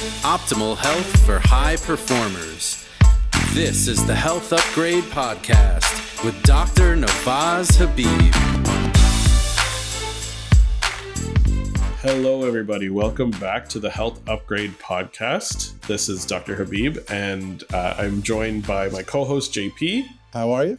Optimal health for high performers. This is the Health Upgrade Podcast with Dr. Nawaz Habib. Hello, everybody. Welcome back to the Health Upgrade Podcast. This is Dr. Habib, and I'm joined by my co-host, JP. How are you?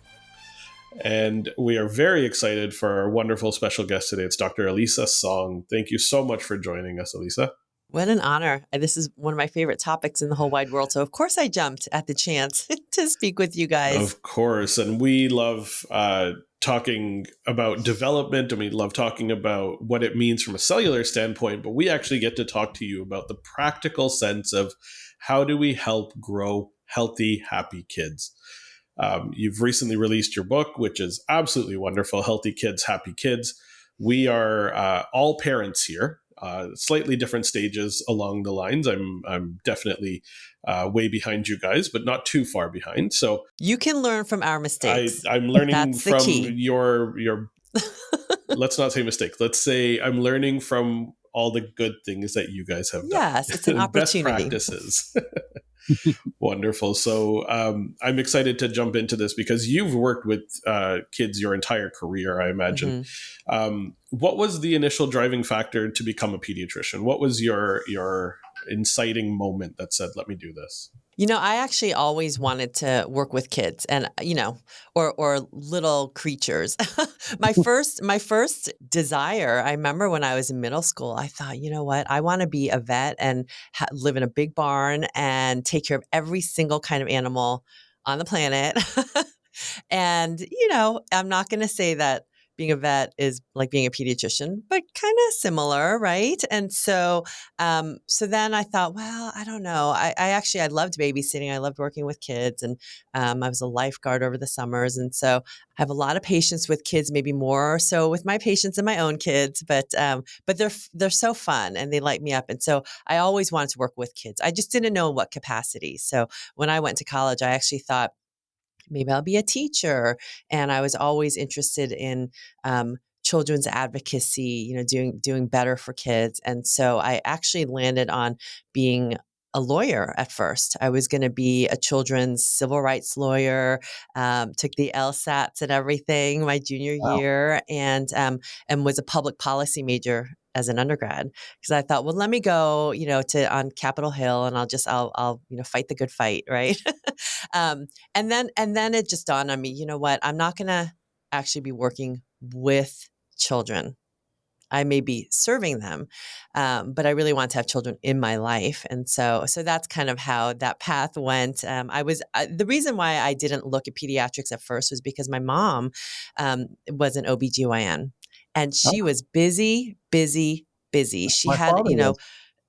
And we are very excited for our wonderful special guest today. It's Dr. Elisa Song. Thank you so much for joining us, Elisa. What an honor. This is one of my favorite topics in the whole wide world. So, of course, I jumped at the chance to speak with you guys. Of course. And we love talking about development, and we love talking about what it means from a cellular standpoint. But we actually get to talk to you about the practical sense of how do we help grow healthy, happy kids. You've recently released your book, which is absolutely wonderful, Healthy Kids, Happy Kids. We are all parents here, slightly different stages along the lines. I'm definitely way behind you guys, but not too far behind. So you can learn from our mistakes. I'm learning That's the from key. your let's not say mistake. Let's say I'm learning from all the good things that you guys have done. Yes, it's an opportunity. Best practices. Wonderful. So I'm excited to jump into this because you've worked with kids your entire career, I imagine. Mm-hmm. What was the initial driving factor to become a pediatrician? What was your inciting moment that said, let me do this? You know, I actually always wanted to work with kids and, or little creatures. my first desire, I remember when I was in middle school, I thought, you know what, I want to be a vet and live in a big barn and take care of every single kind of animal on the planet. And, I'm not going to say that being a vet is like being a pediatrician, but kind of similar, right? And so then I thought, well, I don't know. I loved babysitting. I loved working with kids, and I was a lifeguard over the summers. And so I have a lot of patience with kids, maybe more so with my patients and my own kids, but they're so fun and they light me up. And so I always wanted to work with kids. I just didn't know in what capacity. So when I went to college, I actually thought, maybe I'll be a teacher. And I was always interested in children's advocacy, doing better for kids. And so I actually landed on being a lawyer at first. I was going to be a children's civil rights lawyer, took the LSATs and everything my junior year, and was a public policy major as an undergrad, because I thought, well, let me go, on Capitol Hill, and I'll fight the good fight, right? And then it just dawned on me, you know what? I'm not going to actually be working with children. I may be serving them, but I really want to have children in my life. And so that's kind of how that path went. The reason why I didn't look at pediatrics at first was because my mom was an OBGYN, and she was busy. She had,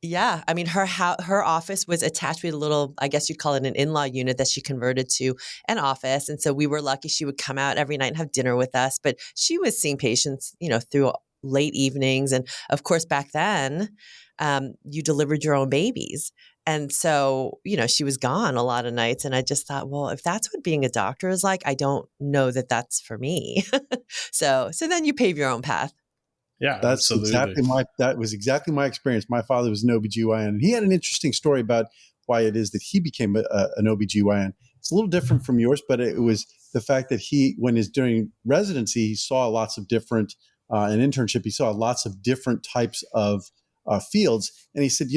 yeah. I mean, her office was attached with a little, I guess you'd call it an in-law unit that she converted to an office. And so we were lucky she would come out every night and have dinner with us. But she was seeing patients, through late evenings. And of course, back then, you delivered your own babies. And so, she was gone a lot of nights. And I just thought, well, if that's what being a doctor is like, I don't know that that's for me. So then you pave your own path. Yeah, that's absolutely. That was exactly my experience. My father was an OBGYN, and he had an interesting story about why it is that he became an OBGYN. It's a little different from yours, but it was the fact that when he's doing residency, he saw lots of different, an internship, he saw lots of different types of fields. And he said,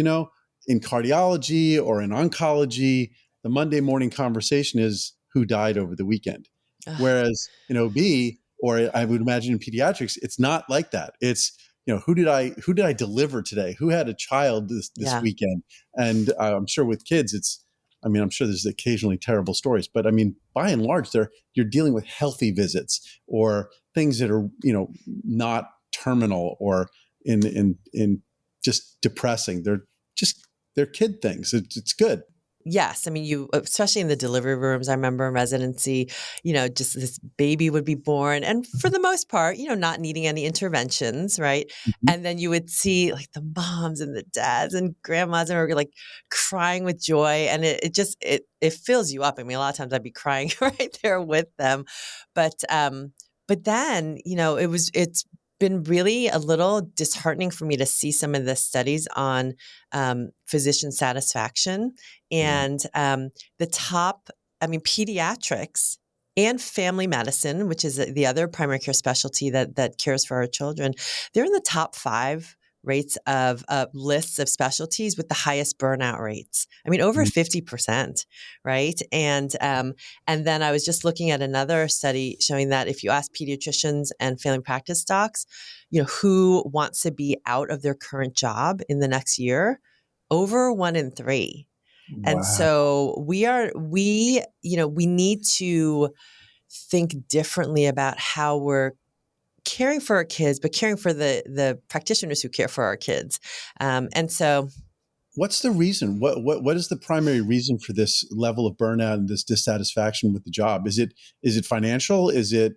in cardiology or in oncology, the Monday morning conversation is who died over the weekend. Whereas in OB, or I would imagine in pediatrics, it's not like that. It's, who did I deliver today? Who had a child this weekend? And I'm sure with kids, I'm sure there's occasionally terrible stories, but by and large, you're dealing with healthy visits or things that are, not terminal or in just depressing. They're kid things. It's good. Yes. I mean, you, especially in the delivery rooms, I remember in residency, just this baby would be born, and for the most part, not needing any interventions. Right. Mm-hmm. And then you would see like the moms and the dads and grandmas and were like crying with joy. And it fills you up. I mean, a lot of times I'd be crying right there with them, but then, it's been really a little disheartening for me to see some of the studies on physician satisfaction and the top, pediatrics and family medicine, which is the other primary care specialty that cares for our children. They're in the top 5 rates of lists of specialties with the highest burnout rates. Over 50%, right? And then I was just looking at another study showing that if you ask pediatricians and family practice docs, who wants to be out of their current job in the next year, over 1 in 3. And Wow. so we need to think differently about how we're caring for our kids, but caring for the practitioners who care for our kids. And so What's the reason? What is the primary reason for this level of burnout and this dissatisfaction with the job? Is it financial? Is it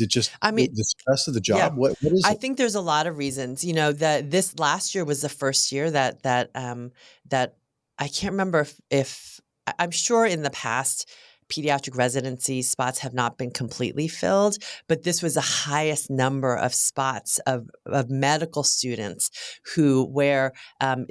just the stress of the yeah, job? What is I it? think there's a lot of reasons. That this last year was the first year that I can't remember if I'm sure in the past pediatric residency spots have not been completely filled, but this was the highest number of spots of medical students where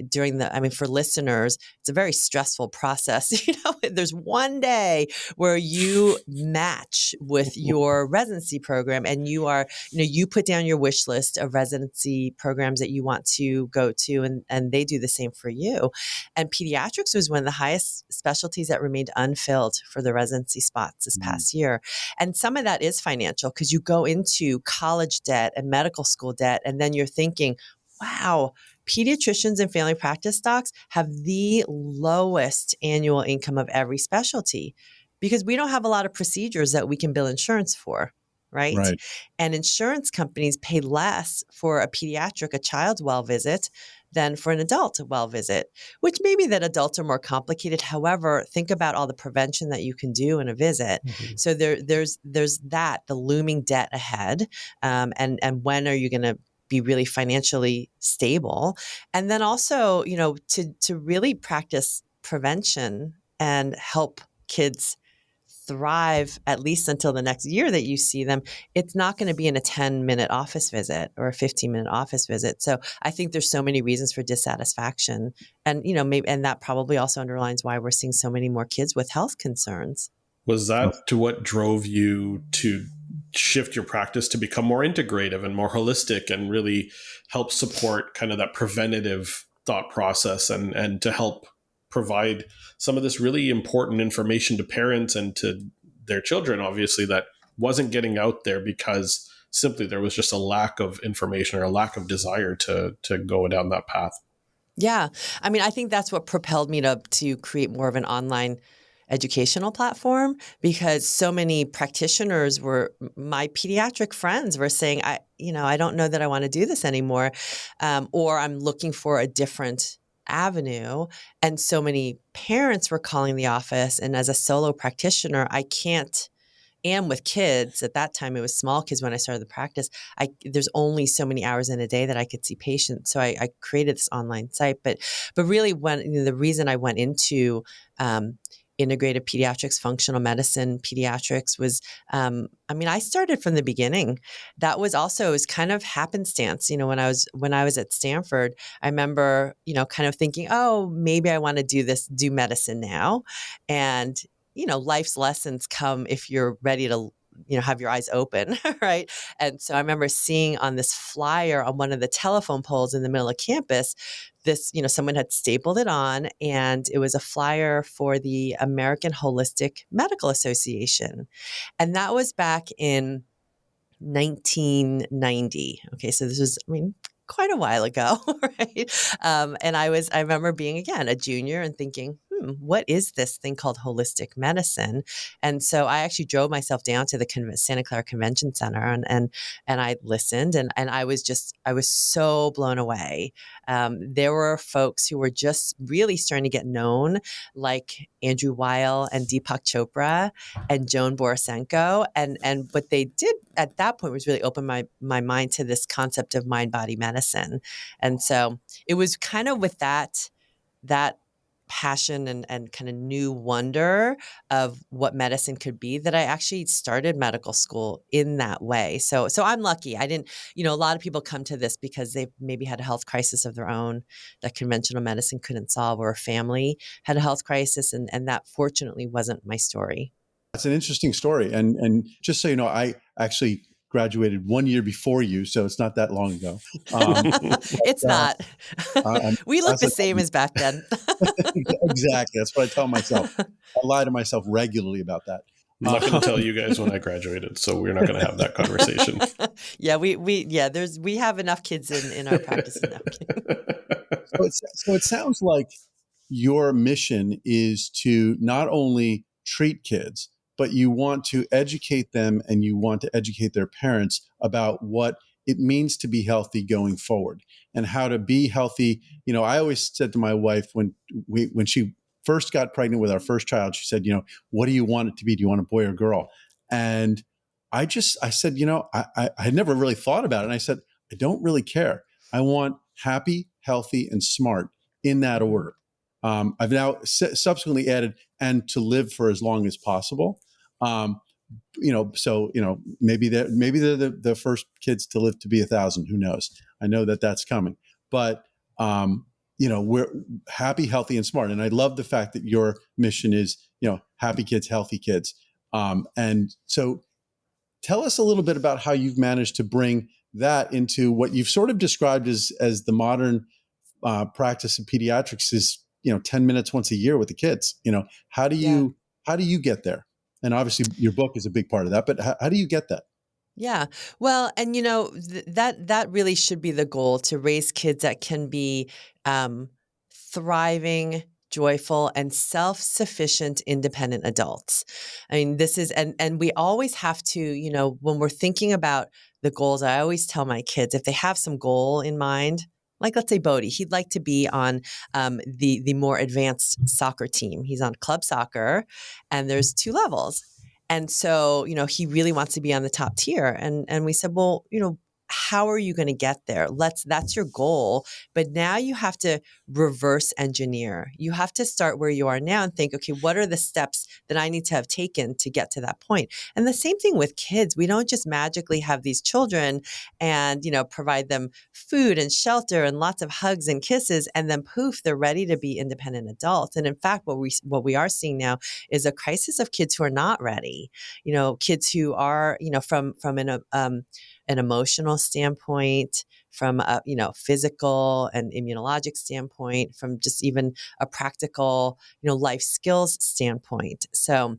during for listeners, it's a very stressful process. There's one day where you match with your residency program and you put down your wish list of residency programs that you want to go to, and they do the same for you. And pediatrics was one of the highest specialties that remained unfilled for the residency spots this past year. And some of that is financial because you go into college debt and medical school debt, and then you're thinking, wow, pediatricians and family practice docs have the lowest annual income of every specialty because we don't have a lot of procedures that we can bill insurance for. Right? And insurance companies pay less for a child's well visit than for an adult well visit, which maybe that adults are more complicated. However, think about all the prevention that you can do in a visit. So there's the looming debt ahead. And when are you going to be really financially stable? And then also, to really practice prevention and help kids thrive at least until the next year that you see them, it's not going to be in a 10-minute office visit or a 15-minute office visit. So I think there's so many reasons for dissatisfaction. And, maybe, and that probably also underlines why we're seeing so many more kids with health concerns. Was that to what drove you to shift your practice to become more integrative and more holistic and really help support kind of that preventative thought process and to help provide some of this really important information to parents and to their children, obviously, that wasn't getting out there because simply there was just a lack of information or a lack of desire to go down that path? Yeah. I think that's what propelled me to create more of an online educational platform, because so many practitioners my pediatric friends were saying, I don't know that I want to do this anymore. Or I'm looking for a different avenue. And so many parents were calling the office. And as a solo practitioner, I can't. And with kids, at that time, it was small kids when I started the practice. There's only so many hours in a day that I could see patients. So I created this online site. But really, the reason I went into integrative pediatrics, functional medicine, pediatrics was, I started from the beginning. That was also, it was kind of happenstance. When I was at Stanford, I remember, kind of thinking, oh, maybe I want to do medicine now. And life's lessons come if you're ready to, have your eyes open, right? And so I remember seeing on this flyer on one of the telephone poles in the middle of campus, this, someone had stapled it on, and it was a flyer for the American Holistic Medical Association. And that was back in 1990. Okay, so this was, quite a while ago, right? And I remember being, again, a junior and thinking, what is this thing called holistic medicine? And so I actually drove myself down to the Santa Clara Convention Center and I listened, and I was so blown away. There were folks who were just really starting to get known, like Andrew Weil and Deepak Chopra and Joan Borisenko. And what they did at that point was really open my mind to this concept of mind-body medicine. And so it was kind of with that passion and kind of new wonder of what medicine could be that I actually started medical school in that way. So I'm lucky. I didn't, a lot of people come to this because they've maybe had a health crisis of their own that conventional medicine couldn't solve, or a family had a health crisis. And that fortunately wasn't my story. That's an interesting story. And just so you know, I actually graduated 1 year before you, so it's not that long ago. It's not. I'm We look the constantly same as back then. exactly. That's what I tell myself. I lie to myself regularly about that. I'm not going to tell you guys when I graduated, so we're not going to have that conversation. Yeah, we have enough kids in our practice now. So it sounds like your mission is to not only treat kids, but you want to educate them and you want to educate their parents about what it means to be healthy going forward and how to be healthy. I always said to my wife when she first got pregnant with our first child, she said, what do you want it to be? Do you want a boy or girl? And I said, I had never really thought about it. And I said, I don't really care. I want happy, healthy, and smart in that order. I've now subsequently added and to live for as long as possible. So maybe they're the first kids to live to be 1,000. Who knows? I know that that's coming, but we're happy, healthy, and smart. And I love the fact that your mission is happy kids, healthy kids. And so, tell us a little bit about how you've managed to bring that into what you've sort of described as the modern practice of pediatrics is 10 minutes once a year with the kids. How do you get there? And obviously your book is a big part of that, but how do you get that? Yeah. Well, and that really should be the goal, to raise kids that can be thriving, joyful, and self-sufficient, independent adults. I mean, this is, and we always have to, when we're thinking about the goals, I always tell my kids, if they have some goal in mind, like let's say Bodhi, he'd like to be on the more advanced soccer team. He's on club soccer, and there's 2 levels. And so, he really wants to be on the top tier. And we said, well, how are you going to get there? That's your goal. But now you have to reverse engineer. You have to start where you are now and think, okay, what are the steps that I need to have taken to get to that point? And the same thing with kids. We don't just magically have these children and, provide them food and shelter and lots of hugs and kisses, and then poof, they're ready to be independent adults. And in fact, what we are seeing now is a crisis of kids who are not ready. Kids who are, from an emotional standpoint, from a physical and immunologic standpoint, from just even a practical life skills standpoint. So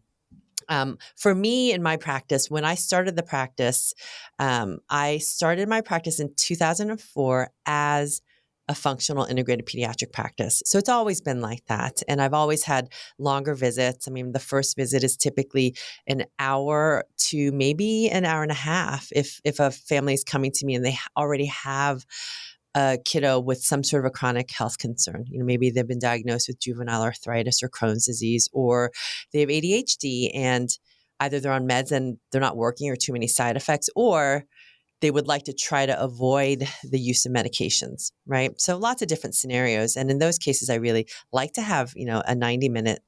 for me in my practice, when I started the practice, I started my practice in 2004 as a functional integrated pediatric practice. So it's always been like that. And I've always had longer visits. I mean, the first visit is typically an hour to maybe an hour and a half if a family is coming to me and they already have a kiddo with some sort of a chronic health concern. Maybe they've been diagnosed with juvenile arthritis or Crohn's disease, or they have ADHD and either they're on meds and they're not working or too many side effects, or they would like to try to avoid the use of medications, right? So lots of different scenarios. And in those cases, I really like to have, a 90-minute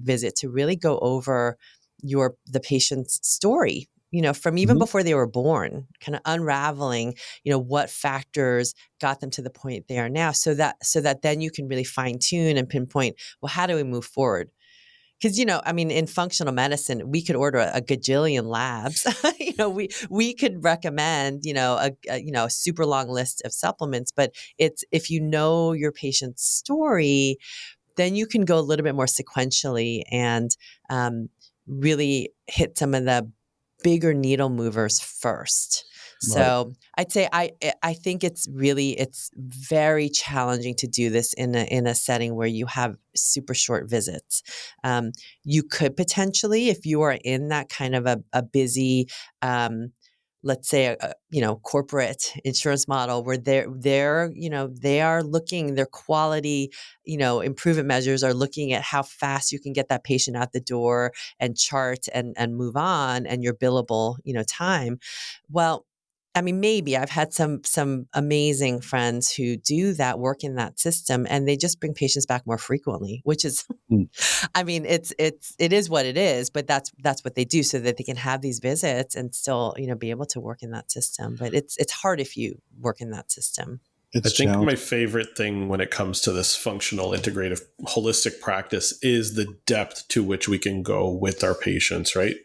visit to really go over the patient's story, from even before they were born, kind of unraveling, what factors got them to the point they are now, so that then you can really fine tune and pinpoint, well, how do we move forward? Because, in functional medicine, we could order a gajillion labs. We could recommend, a super long list of supplements. But it's, if you know your patient's story, then you can go a little bit more sequentially and really hit some of the bigger needle movers first. So I'd say I think it's very challenging to do this in a setting where you have super short visits. You could potentially, if you are in that kind of a busy, let's say corporate insurance model where they are looking, their quality improvement measures are looking at how fast you can get that patient out the door and chart and move on, and your billable time. Well, I mean, maybe I've had some amazing friends who do that work in that system, and they just bring patients back more frequently, which is, Mm. I mean, it is what it is, but that's what they do so that they can have these visits and still, be able to work in that system. But it's hard if you work in that system. I It's think my challenging. favorite thing when it comes to this functional, integrative, holistic practice is the depth to which we can go with our patients, right?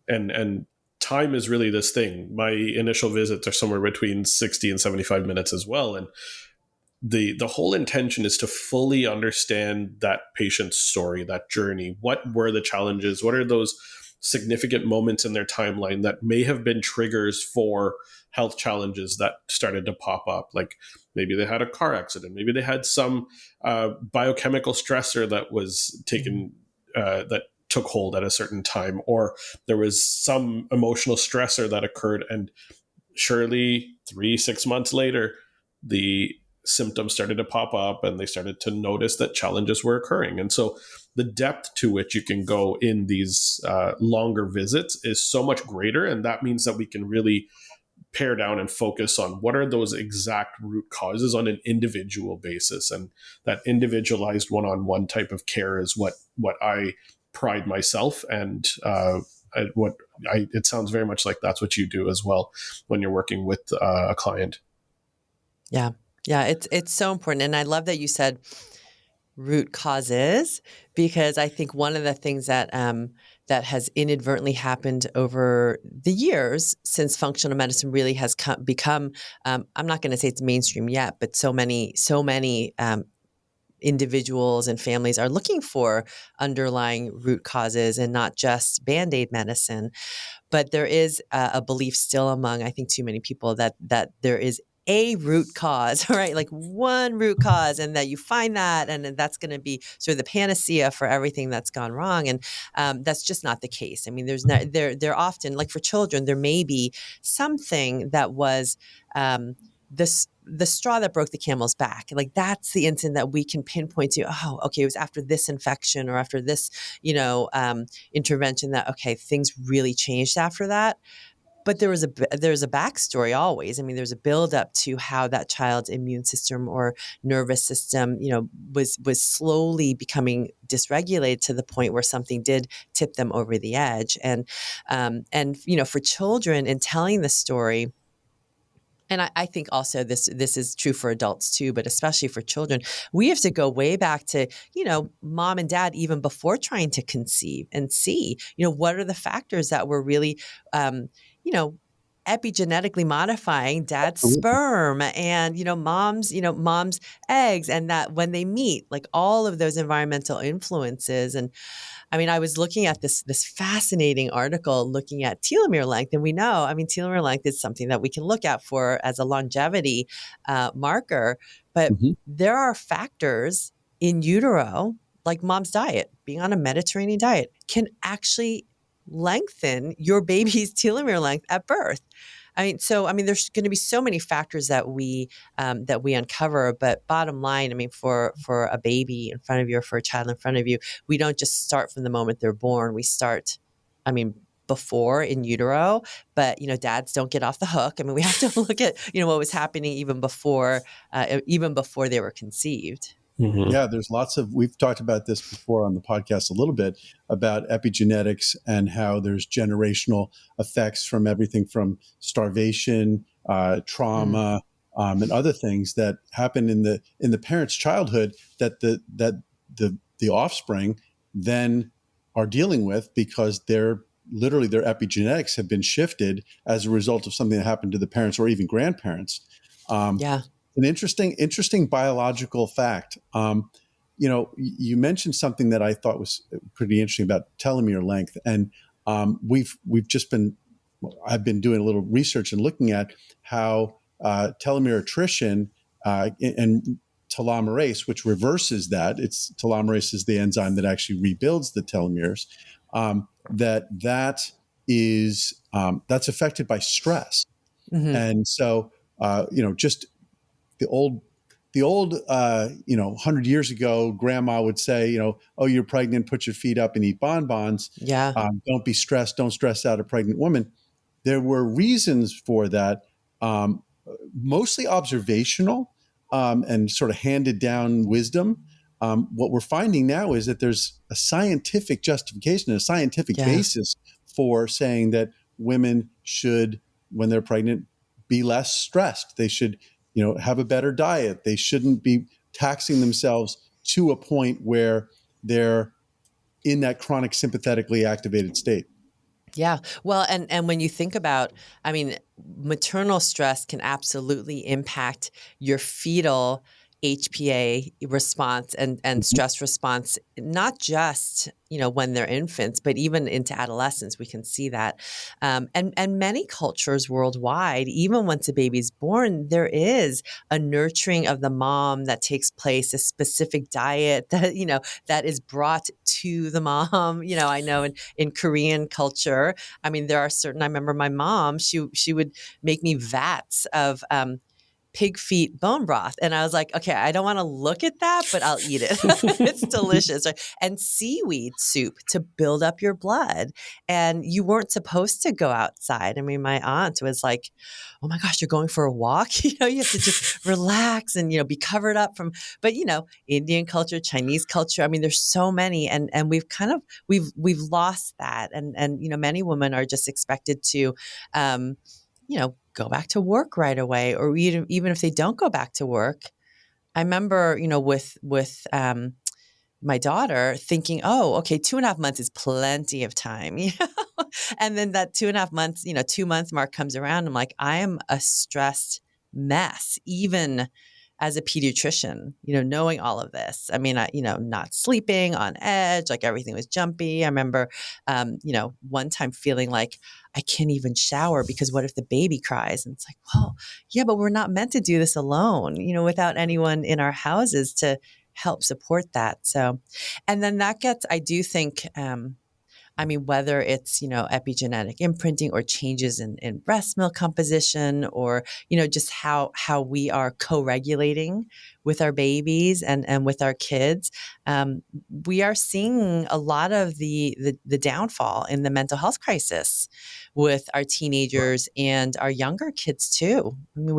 And time is really this thing. My initial visits are somewhere between 60 and 75 minutes as well. And the whole intention is to fully understand that patient's story, that journey. What were the challenges? What are those significant moments in their timeline that may have been triggers for health challenges that started to pop up? Like maybe they had a car accident, maybe they had some biochemical stressor that was taken that took hold at a certain time, or there was some emotional stressor that occurred, and surely 3-6 months later the symptoms started to pop up and they started to notice that challenges were occurring. And so the depth to which you can go in these longer visits is so much greater. And that means that we can really pare down and focus on what are those exact root causes on an individual basis. And that individualized one-on-one type of care is what I pride myself and it sounds very much like that's what you do as well when you're working with a client. Yeah. Yeah. It's so important. And I love that you said root causes, because I think one of the things that that has inadvertently happened over the years since functional medicine really has become, I'm not going to say it's mainstream yet, but so many individuals and families are looking for underlying root causes and not just Band-Aid medicine. But there is a belief still among, I think, too many people that there is a root cause, right? Like one root cause, and that you find that, and that's going to be sort of the panacea for everything that's gone wrong. And that's just not the case. I mean, there often, like for children, there may be something that was the straw that broke the camel's back. Like that's the incident that we can pinpoint to. Oh, okay, it was after this infection or after this, intervention that, okay, things really changed after that. But there's a backstory always. I mean, there's a buildup to how that child's immune system or nervous system, was slowly becoming dysregulated to the point where something did tip them over the edge. And for children, in telling the story, and I think also this is true for adults too, but especially for children, we have to go way back to, mom and dad, even before trying to conceive, and see, what are the factors that were really, epigenetically modifying dad's sperm and, mom's eggs, and that when they meet, like all of those environmental influences. And I mean, I was looking at this fascinating article looking at telomere length, and we know, I mean, telomere length is something that we can look out for as a longevity marker, but Mhm. there are factors in utero, like mom's diet, being on a Mediterranean diet, can actually lengthen your baby's telomere length at birth. There's going to be so many factors that we uncover. But bottom line, I mean, for a baby in front of you or for a child in front of you, we don't just start from the moment they're born. We start, before in utero. But dads don't get off the hook. I mean, we have to look at what was happening even before they were conceived. Mm-hmm. Yeah, we've talked about this before on the podcast a little bit about epigenetics and how there's generational effects from everything from starvation, trauma, and other things that happen in the parent's childhood that the offspring then are dealing with, because their epigenetics have been shifted as a result of something that happened to the parents or even grandparents. Yeah. An interesting biological fact. You mentioned something that I thought was pretty interesting about telomere length, and I've been doing a little research and looking at how telomere attrition and telomerase, which reverses that. Telomerase is the enzyme that actually rebuilds the telomeres. That's affected by stress, Mm-hmm. and so just the old 100 years ago, grandma would say, oh, you're pregnant, put your feet up and eat bonbons. Yeah. Don't be stressed. Don't stress out a pregnant woman. There were reasons for that, um, mostly observational and sort of handed down wisdom. What we're finding now is that there's a scientific justification, a scientific Yeah. basis for saying that women should, when they're pregnant, be less stressed. They should, have a better diet. They shouldn't be taxing themselves to a point where they're in that chronic sympathetically activated state. Yeah. Well, and when you think about, I mean, maternal stress can absolutely impact your fetal HPA response and Mhm. stress response, not just, when they're infants, but even into adolescence, we can see that. And many cultures worldwide, even once a baby's born, there is a nurturing of the mom that takes place, a specific diet that, that is brought to the mom. I know in Korean culture, I mean, there are certain, I remember my mom, she would make me vats of pig feet bone broth. And I was like, okay, I don't want to look at that, but I'll eat it. It's delicious. Right? And seaweed soup to build up your blood. And you weren't supposed to go outside. I mean, my aunt was like, oh my gosh, you're going for a walk? You have to just relax and, be covered up from, but Indian culture, Chinese culture. I mean, there's so many, and we've we've lost that. And, many women are just expected to, go back to work right away, or even if they don't go back to work. I remember, with my daughter thinking, oh, okay, 2.5 months is plenty of time, and then that 2.5 months, 2 month mark comes around. I'm like, I am a stressed mess, even as a pediatrician, knowing all of this. I mean, not sleeping, on edge, like everything was jumpy. I remember, one time feeling like I can't even shower because what if the baby cries? And it's like, well, yeah, but we're not meant to do this alone, without anyone in our houses to help support that. So, and then that gets, I do think, I mean, whether it's, epigenetic imprinting or changes in breast milk composition, or, just how we are co-regulating with our babies and with our kids, we are seeing a lot of the downfall in the mental health crisis with our teenagers and our younger kids too. I mean,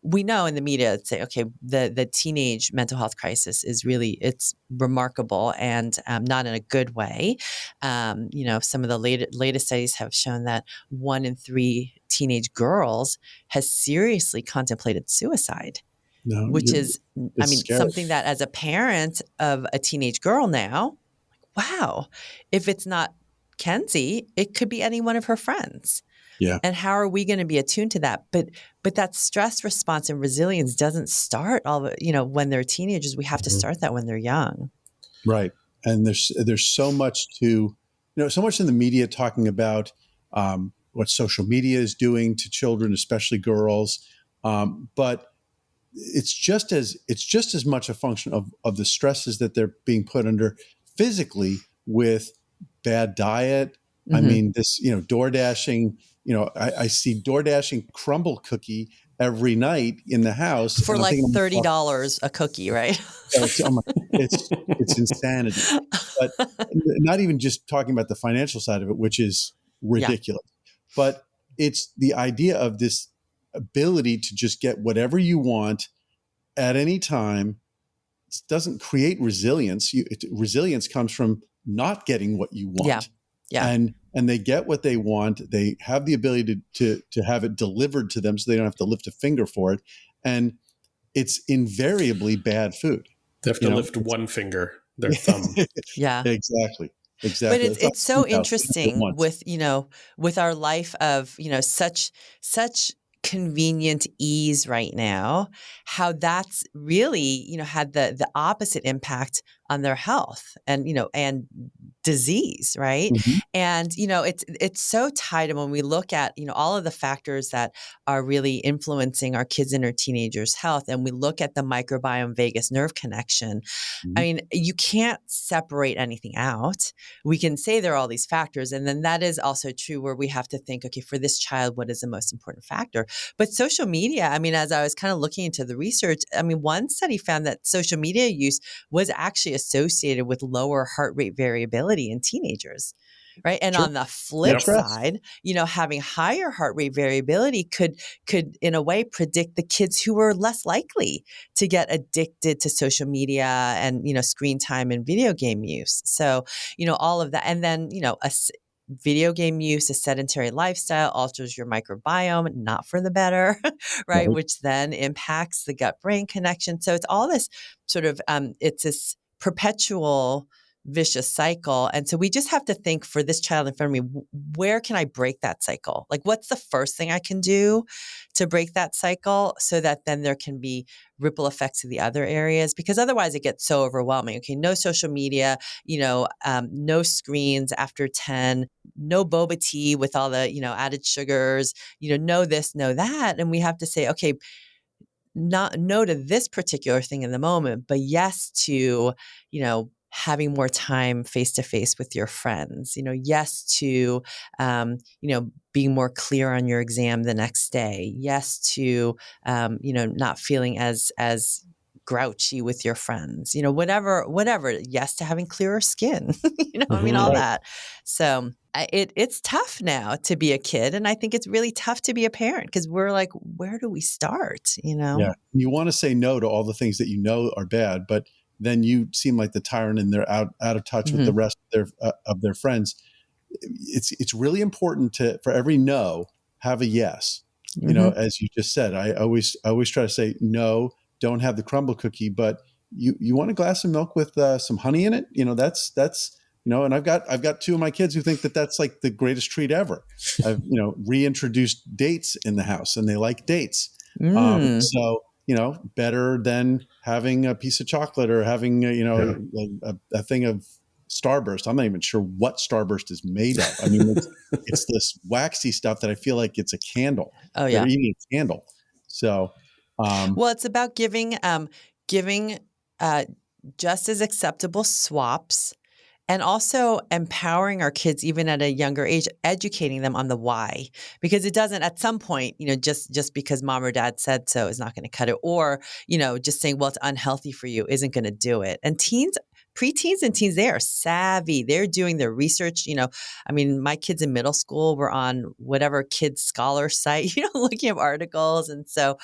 we know in the media, it's say, okay, the teenage mental health crisis is really, it's remarkable, and not in a good way. Some of the latest studies have shown that 1 in 3 teenage girls has seriously contemplated suicide, No, which is, I it's mean, scary. something that as a parent of a teenage girl now, wow, if it's not Kenzie, it could be any one of her friends. Yeah. And how are we going to be attuned to that? But that stress response and resilience doesn't start when they're teenagers. We have to start that when they're young. Right. And there's so much so much in the media talking about what social media is doing to children, especially girls. But it's just as much a function of the stresses that they're being put under physically with bad diet. I mean, this, door dashing, I see door dashing crumble cookie every night in the house. For And I'm like thinking, $30 a cookie, right? it's insanity. But not even just talking about the financial side of it, which is Yeah. ridiculous, but it's the idea of this ability to just get whatever you want at any time. It doesn't create resilience. Resilience comes from not getting what you Yeah. want. Yeah. And they get what they want. They have the ability to have it delivered to them, so they don't have to lift a finger for it. And it's invariably bad food. They have to lift one finger, their thumb. Yeah. Exactly. But It's it's not so 2,000. They have it interesting once. with our life of, such convenient ease right now, how that's really, had the opposite impact on their health and disease, right? Mhm. And it's so tied. And when we look at all of the factors that are really influencing our kids and our teenagers' health, and we look at the microbiome vagus nerve connection, I mean, you can't separate anything out. We can say there are all these factors, and then that is also true where we have to think, okay, for this child, what is the most important factor? But social media, I mean, as I was kind of looking into the research, I mean, one study found that social media use was actually associated with lower heart rate variability in teenagers. right? And Sure. on the flip Stress. side, having higher heart rate variability could in a way predict the kids who were less likely to get addicted to social media and, screen time and video game use. So, all of that. And then, video game use, a sedentary lifestyle alters your microbiome, not for the better, right? Which then impacts the gut brain connection. So it's all this sort of, it's this perpetual vicious cycle. And so we just have to think, for this child in front of me, where can I break that cycle? Like, what's the first thing I can do to break that cycle so that then there can be ripple effects to the other areas? Because otherwise it gets so overwhelming. Okay, no social media, no screens after 10, no boba tea with all the, added sugars, no this, no that. And we have to say, okay, not no to this particular thing in the moment, but yes to, having more time face to face with your friends, yes to, being more clear on your exam the next day. Yes to, not feeling as grouchy with your friends, whatever. Yes to having clearer skin, all that. So it's tough now to be a kid. And I think it's really tough to be a parent because we're like, where do we start? Yeah. You want to say no to all the things that are bad, but then you seem like the tyrant and they're out of touch with the rest of their friends. It's really important for every no, have a yes. As you just said, I always try to say no, don't have the crumble cookie, but you want a glass of milk with some honey in it. That's and I've got two of my kids who think that that's like the greatest treat ever. I've reintroduced dates in the house, and they like dates. So better than having a piece of chocolate or having a thing of Starburst. I'm not even sure what Starburst is made of. I mean, it's this waxy stuff that I feel like it's a candle. Oh yeah, they're eating a candle. So, well, it's about giving just as acceptable swaps. And also empowering our kids, even at a younger age, educating them on the why, because it doesn't, at some point, just because mom or dad said so is not going to cut it, or, just saying, well, it's unhealthy for you isn't going to do it. And preteens and teens, they are savvy. They're doing their research. I mean, my kids in middle school were on whatever kids scholar site, looking up articles. And so,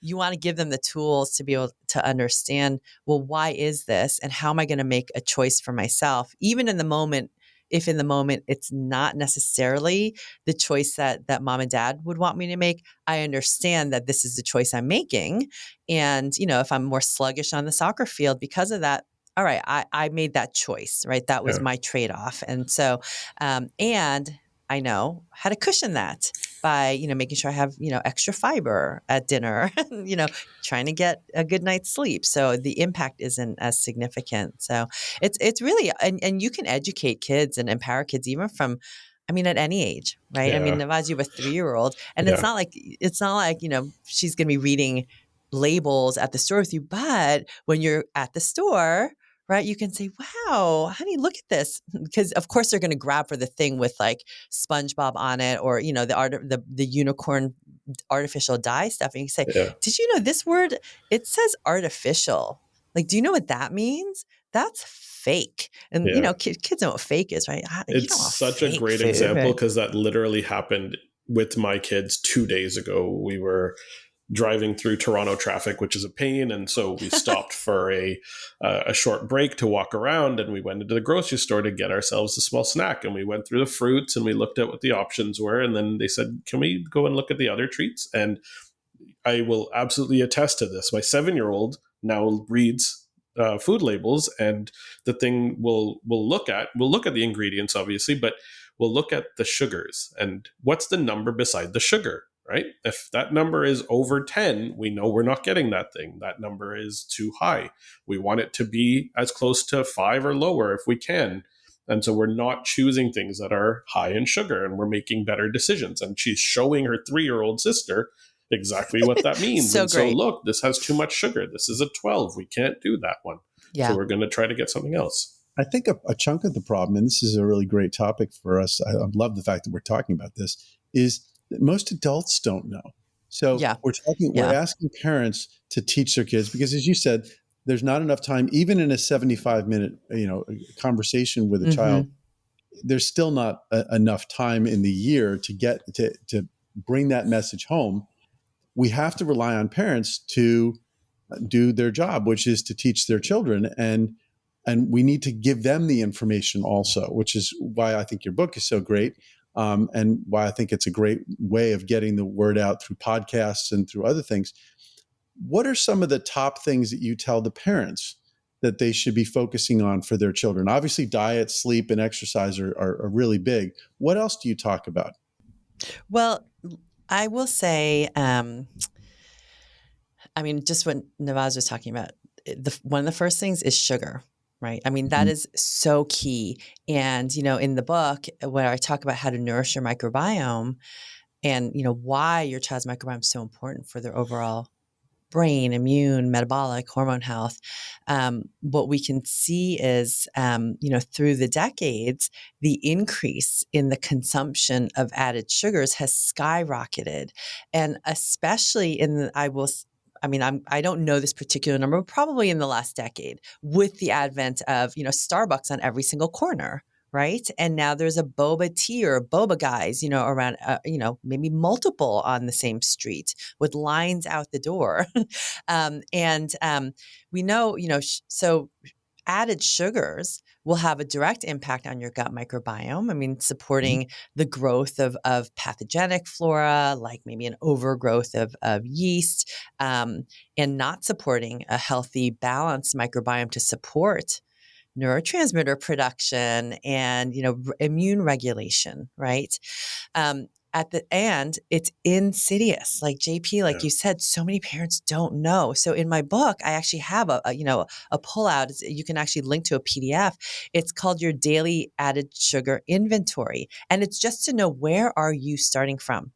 you want to give them the tools to be able to understand, well, why is this? And how am I going to make a choice for myself? Even in the moment, if in the moment it's not necessarily the choice that mom and dad would want me to make, I understand that this is the choice I'm making. And, if I'm more sluggish on the soccer field because of that, all right, I made that choice, right? That was my trade-off. And so, and I know how to cushion that by, making sure I have, extra fiber at dinner, trying to get a good night's sleep. So the impact isn't as significant. So it's really, and you can educate kids and empower kids even from, at any age, right? Yeah. I mean, Navaz, you have a 3-year-old, and it's not like, she's going to be reading labels at the store with you, but when you're at the store, right, you can say, wow, honey, look at this. Because of course they're going to grab for the thing with like SpongeBob on it, or, the unicorn artificial dye stuff. And you say, did you know this word, it says artificial. Like, do you know what that means? That's fake. And, kids know what fake is, right? It's such a great example because that literally happened with my kids 2 days ago. We were driving through Toronto traffic, which is a pain. And so we stopped for a short break to walk around, and we went into the grocery store to get ourselves a small snack. And we went through the fruits and we looked at what the options were. And then they said, can we go and look at the other treats? And I will absolutely attest to this. My 7-year-old now reads food labels, and the thing we'll look at the ingredients, obviously, but we'll look at the sugars and what's the number beside the sugar. Right? If that number is over 10, we know we're not getting that thing. That number is too high. We want it to be as close to 5 or lower if we can. And so we're not choosing things that are high in sugar, and we're making better decisions. And she's showing her 3-year-old sister exactly what that means. So look, this has too much sugar. This is a 12. We can't do that one. Yeah. So we're going to try to get something else. I think a chunk of the problem, and this is a really great topic for us, I love the fact that we're talking about this, is that most adults don't know. So we're asking parents to teach their kids, because as you said, there's not enough time, even in a 75-minute, conversation with a child, there's still not enough time in the year to get to bring that message home. We have to rely on parents to do their job, which is to teach their children, and we need to give them the information also, which is why I think your book is so great, and why I think it's a great way of getting the word out through podcasts and through other things. What are some of the top things that you tell the parents that they should be focusing on for their children? Obviously, diet, sleep, and exercise are really big. What else do you talk about? Well, I will say, just what Navaz was talking about, one of the first things is sugar, right? I mean, that is so key. And, in the book, where I talk about how to nourish your microbiome and, why your child's microbiome is so important for their overall brain, immune, metabolic, hormone health. What we can see is, through the decades, the increase in the consumption of added sugars has skyrocketed. And especially I don't know this particular number, but probably in the last decade with the advent of, Starbucks on every single corner. Right. And now there's a boba tea or boba guys, around, maybe multiple on the same street with lines out the door. We know, so added sugars will have a direct impact on your gut microbiome. I mean, supporting the growth of pathogenic flora, like maybe an overgrowth of yeast, and not supporting a healthy, balanced microbiome to support neurotransmitter production and, immune regulation, right? At the end, it's insidious. Like JP, like you said, so many parents don't know. So in my book, I actually have a pullout. You can actually link to a PDF. It's called your daily added sugar inventory. And it's just to know, where are you starting from?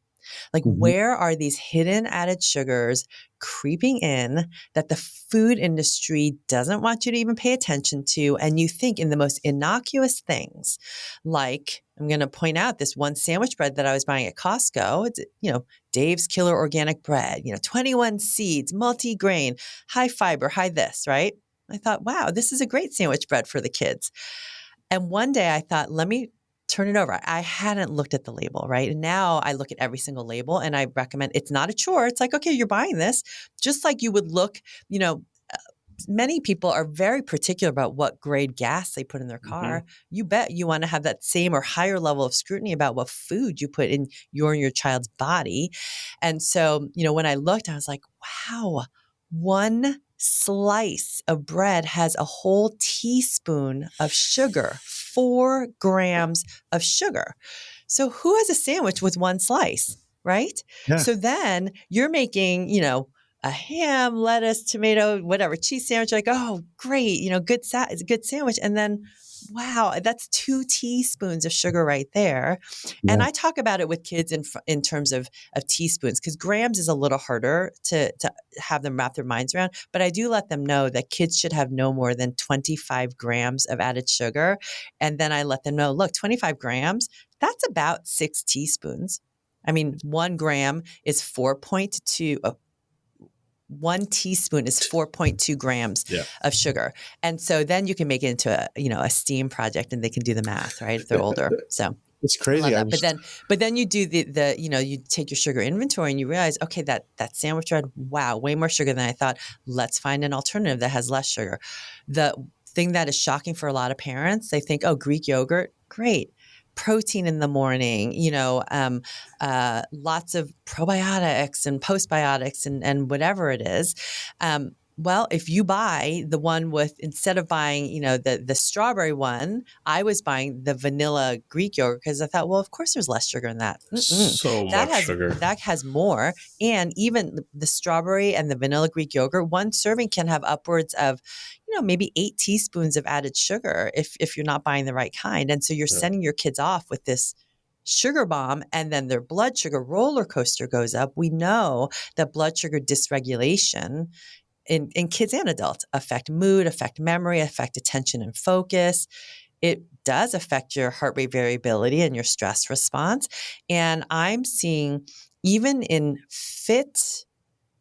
Like, where are these hidden added sugars creeping in that the food industry doesn't want you to even pay attention to? And you think in the most innocuous things, like, I'm going to point out this one sandwich bread that I was buying at Costco. It's, Dave's Killer Organic Bread, 21 seeds, multi-grain, high fiber, high this, right? I thought, wow, this is a great sandwich bread for the kids. And one day I thought, let me turn it over. I hadn't looked at the label, right? And now I look at every single label and I recommend, it's not a chore. It's like, okay, you're buying this, just like you would look, many people are very particular about what grade gas they put in their car. You bet you want to have that same or higher level of scrutiny about what food you put in your child's body. And so, when I looked, I was like, wow, one slice of bread has a whole teaspoon of sugar, 4 grams of sugar. So who has a sandwich with one slice, right? Yeah. So then you're making, a ham, lettuce, tomato, whatever, cheese sandwich, like, oh, great, it's a good sandwich. And then, wow, that's 2 teaspoons of sugar right there. Yeah. And I talk about it with kids in terms of teaspoons, because grams is a little harder to have them wrap their minds around. But I do let them know that kids should have no more than 25 grams of added sugar. And then I let them know, look, 25 grams, that's about 6 teaspoons. I mean, 1 gram is 4.2. 1 teaspoon is 4.2 grams of sugar. And so then you can make it into a STEAM project and they can do the math, right? If they're older. So it's crazy. But then you do the you take your sugar inventory and you realize, okay, that sandwich bread, wow, way more sugar than I thought. Let's find an alternative that has less sugar. The thing that is shocking for a lot of parents, they think, oh, Greek yogurt, great. Protein in the morning, lots of probiotics and postbiotics and whatever it is. Well, if you buy the one with, instead of buying, the strawberry one, I was buying the vanilla Greek yogurt because I thought, well, of course there's less sugar in that. So much sugar. That has more. And even the strawberry and the vanilla Greek yogurt, one serving can have upwards of, maybe 8 teaspoons of added sugar if you're not buying the right kind. And so you're sending your kids off with this sugar bomb, and then their blood sugar roller coaster goes up. We know that blood sugar dysregulation in kids and adults affect mood, affect memory, affect attention and focus. It does affect your heart rate variability and your stress response. And I'm seeing, even in fit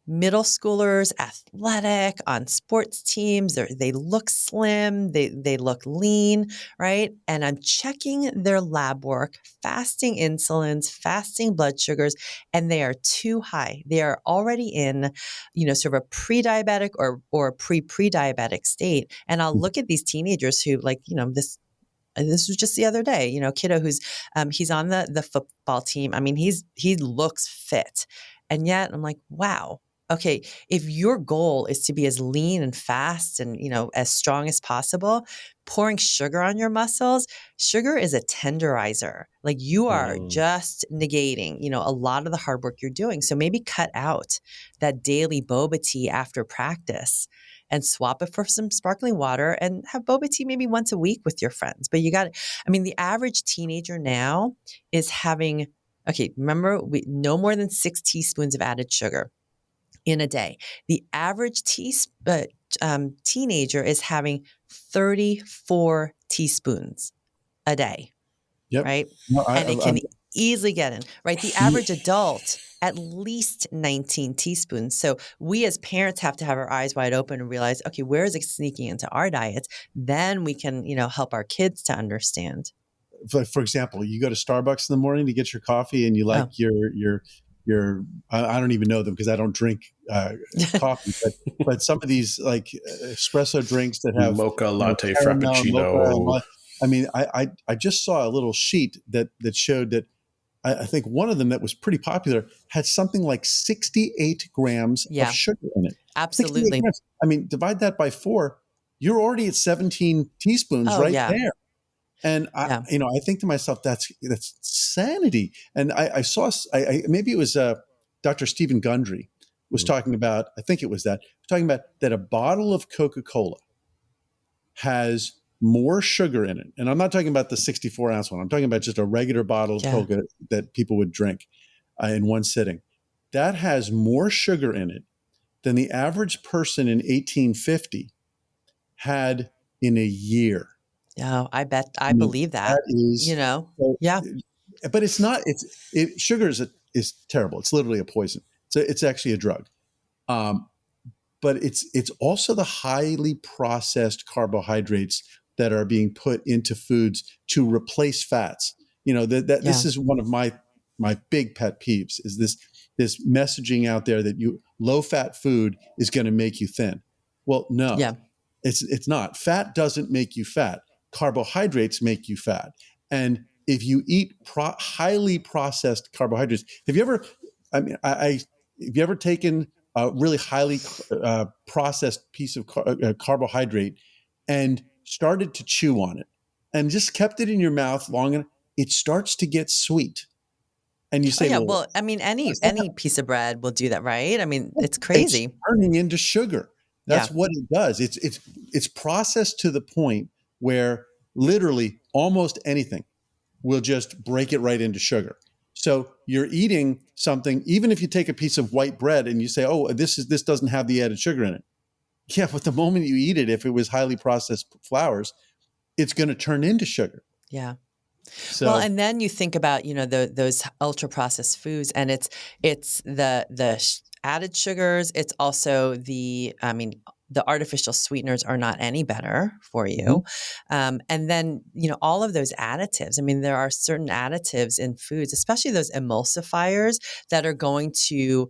middle schoolers, athletic, on sports teams. They look slim, they look lean, right? And I'm checking their lab work, fasting insulins, fasting blood sugars, and they are too high. They are already in, sort of a pre-diabetic or pre-diabetic state. And I'll look at these teenagers who this was just the other day, kiddo who's he's on the football team. I mean, he looks fit. And yet I'm like, wow. Okay, if your goal is to be as lean and fast and, as strong as possible, pouring sugar on your muscles, sugar is a tenderizer. Like you are just negating, a lot of the hard work you're doing. So maybe cut out that daily boba tea after practice and swap it for some sparkling water and have boba tea maybe once a week with your friends. But the average teenager now is having, remember, no more than 6 teaspoons of added sugar in a day. The average teenager is having 34 teaspoons a day, Yep. right? No, And it can easily get in, right? The average adult, at least 19 teaspoons. So we as parents have to have our eyes wide open and realize, okay, where is it sneaking into our diets? Then we can, help our kids to understand. For example, you go to Starbucks in the morning to get your coffee, and you like your I don't even know them because I don't drink coffee, but some of these like espresso drinks that have mocha latte caramel, frappuccino. mocha, I mean, I just saw a little sheet that showed that I think one of them that was pretty popular had something like 68 grams of sugar in it. Absolutely. I mean, divide that by 4, you're already at 17 teaspoons there. And I think to myself, that's sanity. And I saw, maybe it was Dr. Stephen Gundry was talking about, I think it was talking about that a bottle of Coca-Cola has more sugar in it. And I'm not talking about the 64-ounce one. I'm talking about just a regular bottle of Coca that people would drink in one sitting. That has more sugar in it than the average person in 1850 had in a year. Oh, I believe that. That is, but it's not. Sugar is terrible. It's literally a poison. It's actually a drug. But it's also the highly processed carbohydrates that are being put into foods to replace fats. This is one of my big pet peeves is this messaging out there that low fat food is going to make you thin. Well, no, it's not. Fat doesn't make you fat. Carbohydrates make you fat. And if you eat highly processed carbohydrates, have you ever taken a really highly processed piece of carbohydrate and started to chew on it and just kept it in your mouth long enough, it starts to get sweet. And you say, any piece of bread will do that, right? I mean, it's crazy. It's turning into sugar. That's what it does. It's processed to the point where literally almost anything will just break it right into sugar. So you're eating something, even if you take a piece of white bread and you say, oh, this doesn't have the added sugar in it. Yeah, but the moment you eat it, if it was highly processed flours, it's going to turn into sugar. Yeah. So, well, and then you think about, those ultra processed foods, and it's the added sugars. It's also the artificial sweeteners are not any better for you. And then, all of those additives, there are certain additives in foods, especially those emulsifiers that are going to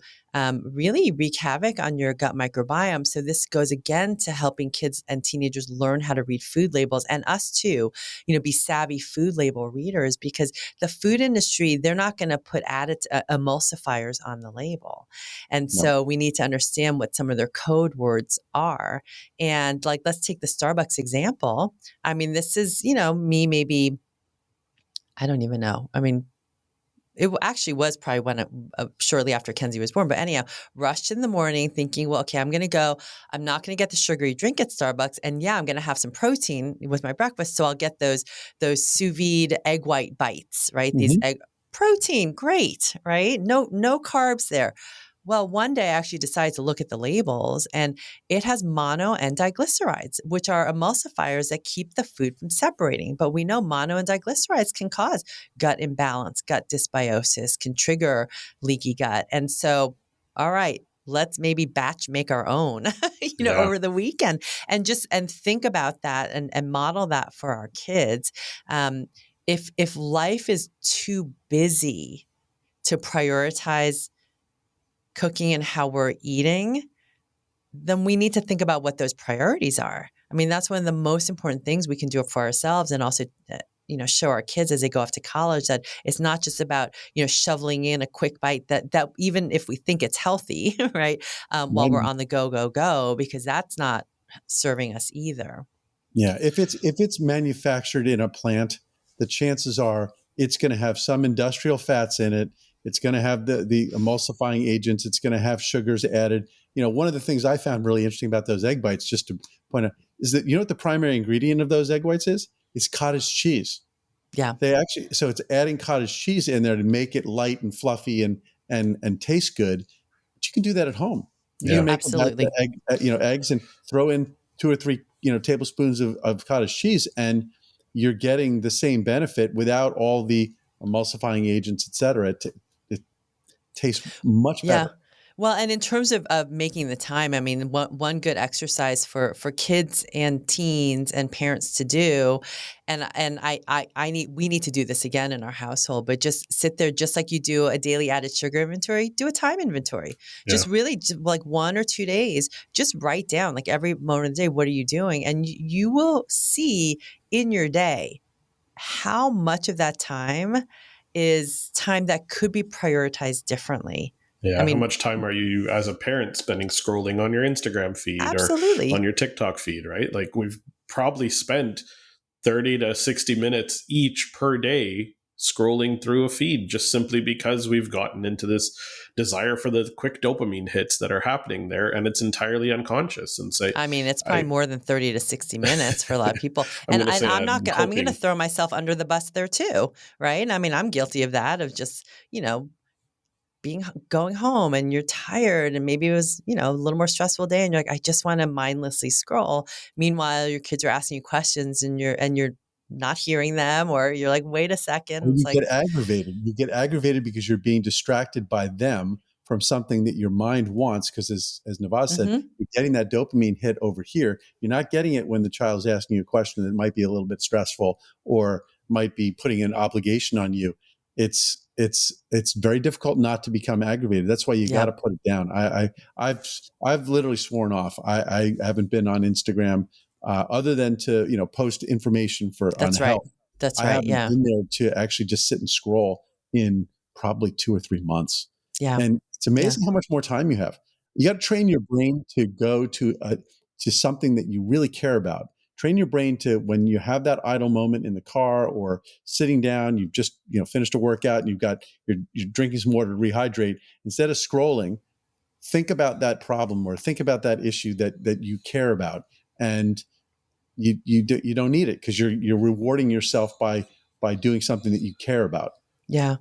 really wreak havoc on your gut microbiome. So this goes again to helping kids and teenagers learn how to read food labels, and us too, be savvy food label readers, because the food industry, they're not going to put added emulsifiers on the label. And so we need to understand what some of their code words are. And let's take the Starbucks example. This is, me maybe, I don't even know. It actually was probably when shortly after Kenzie was born. But anyhow, rushed in the morning thinking, well, okay, I'm going to go. I'm not going to get the sugary drink at Starbucks. And I'm going to have some protein with my breakfast. So I'll get those sous vide egg white bites, right? These egg protein, great, right? No carbs there. Well, one day I actually decided to look at the labels, and it has mono and diglycerides, which are emulsifiers that keep the food from separating. But we know mono and diglycerides can cause gut imbalance, gut dysbiosis, can trigger leaky gut. And so, all right, let's maybe batch make our own, Yeah. over the weekend, and think about that and model that for our kids. If life is too busy to prioritize cooking and how we're eating, then we need to think about what those priorities are. I mean, that's one of the most important things we can do for ourselves, and also, show our kids as they go off to college that it's not just about, shoveling in a quick bite that even if we think it's healthy, right, while we're on the go, because that's not serving us either. Yeah, if it's manufactured in a plant, the chances are it's going to have some industrial fats in it. It's going to have the emulsifying agents. It's going to have sugars added. One of the things I found really interesting about those egg whites, just to point out, is that what the primary ingredient of those egg whites is? It's cottage cheese. Yeah. So it's adding cottage cheese in there to make it light and fluffy and taste good. But you can do that at home. You can make Absolutely. eggs and throw in 2 or 3 tablespoons of cottage cheese, and you're getting the same benefit without all the emulsifying agents, et cetera. It tastes much better. Yeah. Well, and in terms of making the time, I mean, one good exercise for kids and teens and parents to do, and we need to do this again in our household, but just sit there, just like you do a daily added sugar inventory, do a time inventory. Yeah. Just really, just like 1 or 2 days, just write down, like, every moment of the day, what are you doing? And you will see in your day how much of that time is time that could be prioritized differently. Yeah. I mean, how much time are you as a parent spending scrolling on your Instagram feed absolutely. or on your TikTok feed, right? Like, we've probably spent 30 to 60 minutes each per day scrolling through a feed, just simply because we've gotten into this desire for the quick dopamine hits that are happening there, and it's entirely unconscious. And I mean, it's probably more than 30 to 60 minutes for a lot of people. I'm And going to say I'm not that I'm going to hoping. throw myself under the bus there too, right? I mean, I'm guilty of that, of just, going home and you're tired, and maybe it was, a little more stressful day, and you're like, I just want to mindlessly scroll. Meanwhile, your kids are asking you questions, and you're not hearing them, or you're like, wait a second. And It's you like, get aggravated. You get aggravated because you're being distracted by them from something that your mind wants. Because as Navaz said, you're getting that dopamine hit over here. You're not getting it when the child's asking you a question that might be a little bit stressful or might be putting an obligation on you. It's very difficult not to become aggravated. That's why you got to put it down. I've literally sworn off. I haven't been on Instagram other than to post information on health. That's I right. haven't Yeah. been there to actually just sit and scroll in probably 2 or 3 months. Yeah. And it's amazing how much more time you have. You got to train your brain to go to something that you really care about. Train your brain to, when you have that idle moment in the car or sitting down, you've just finished a workout and you're drinking some water to rehydrate. Instead of scrolling, think about that problem or think about that issue that you care about, and you don't need it because you're rewarding yourself by doing something that you care about. Yeah.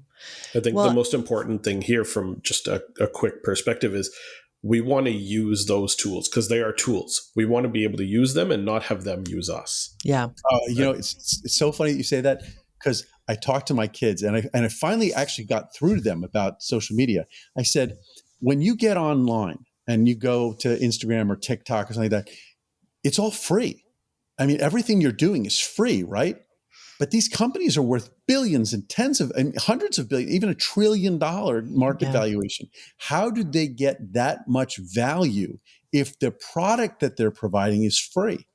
I think the most important thing here, from just a quick perspective, is we want to use those tools because they are tools. We want to be able to use them and not have them use us. Yeah. It's so funny that you say that, because I talked to my kids and I finally actually got through to them about social media. I said, when you get online and you go to Instagram or TikTok or something like that, it's all free. I mean, everything you're doing is free, right? But these companies are worth billions and hundreds of billions, even $1 trillion market valuation. How did they get that much value if the product that they're providing is free?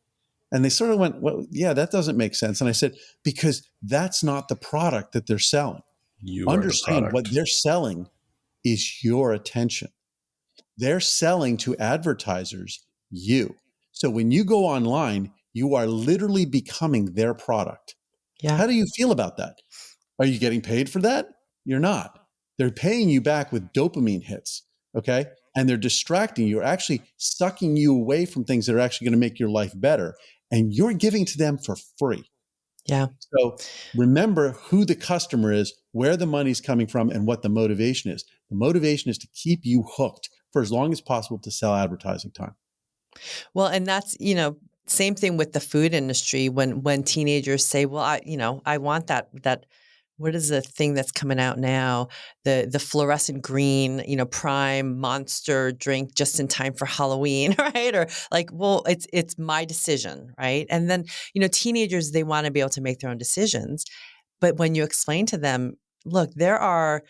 And they sort of went, well, yeah, that doesn't make sense. And I said, because that's not the product that they're selling. You understand are the what they're selling is your attention. They're selling to advertisers you. So when you go online, you are literally becoming their product. Yeah. How do you feel about that? Are you getting paid for that? You're not. They're paying you back with dopamine hits, okay? And they're distracting you, actually sucking you away from things that are actually going to make your life better. And you're giving to them for free. Yeah. So remember who the customer is, where the money's coming from, and what the motivation is. The motivation is to keep you hooked for as long as possible to sell advertising time. Well, and that's, same thing with the food industry when teenagers say, well, I want that what is the thing that's coming out now? The fluorescent green, Prime Monster drink just in time for Halloween, right? Or like, well, it's my decision, right? And then, teenagers, they want to be able to make their own decisions. But when you explain to them, look, there are,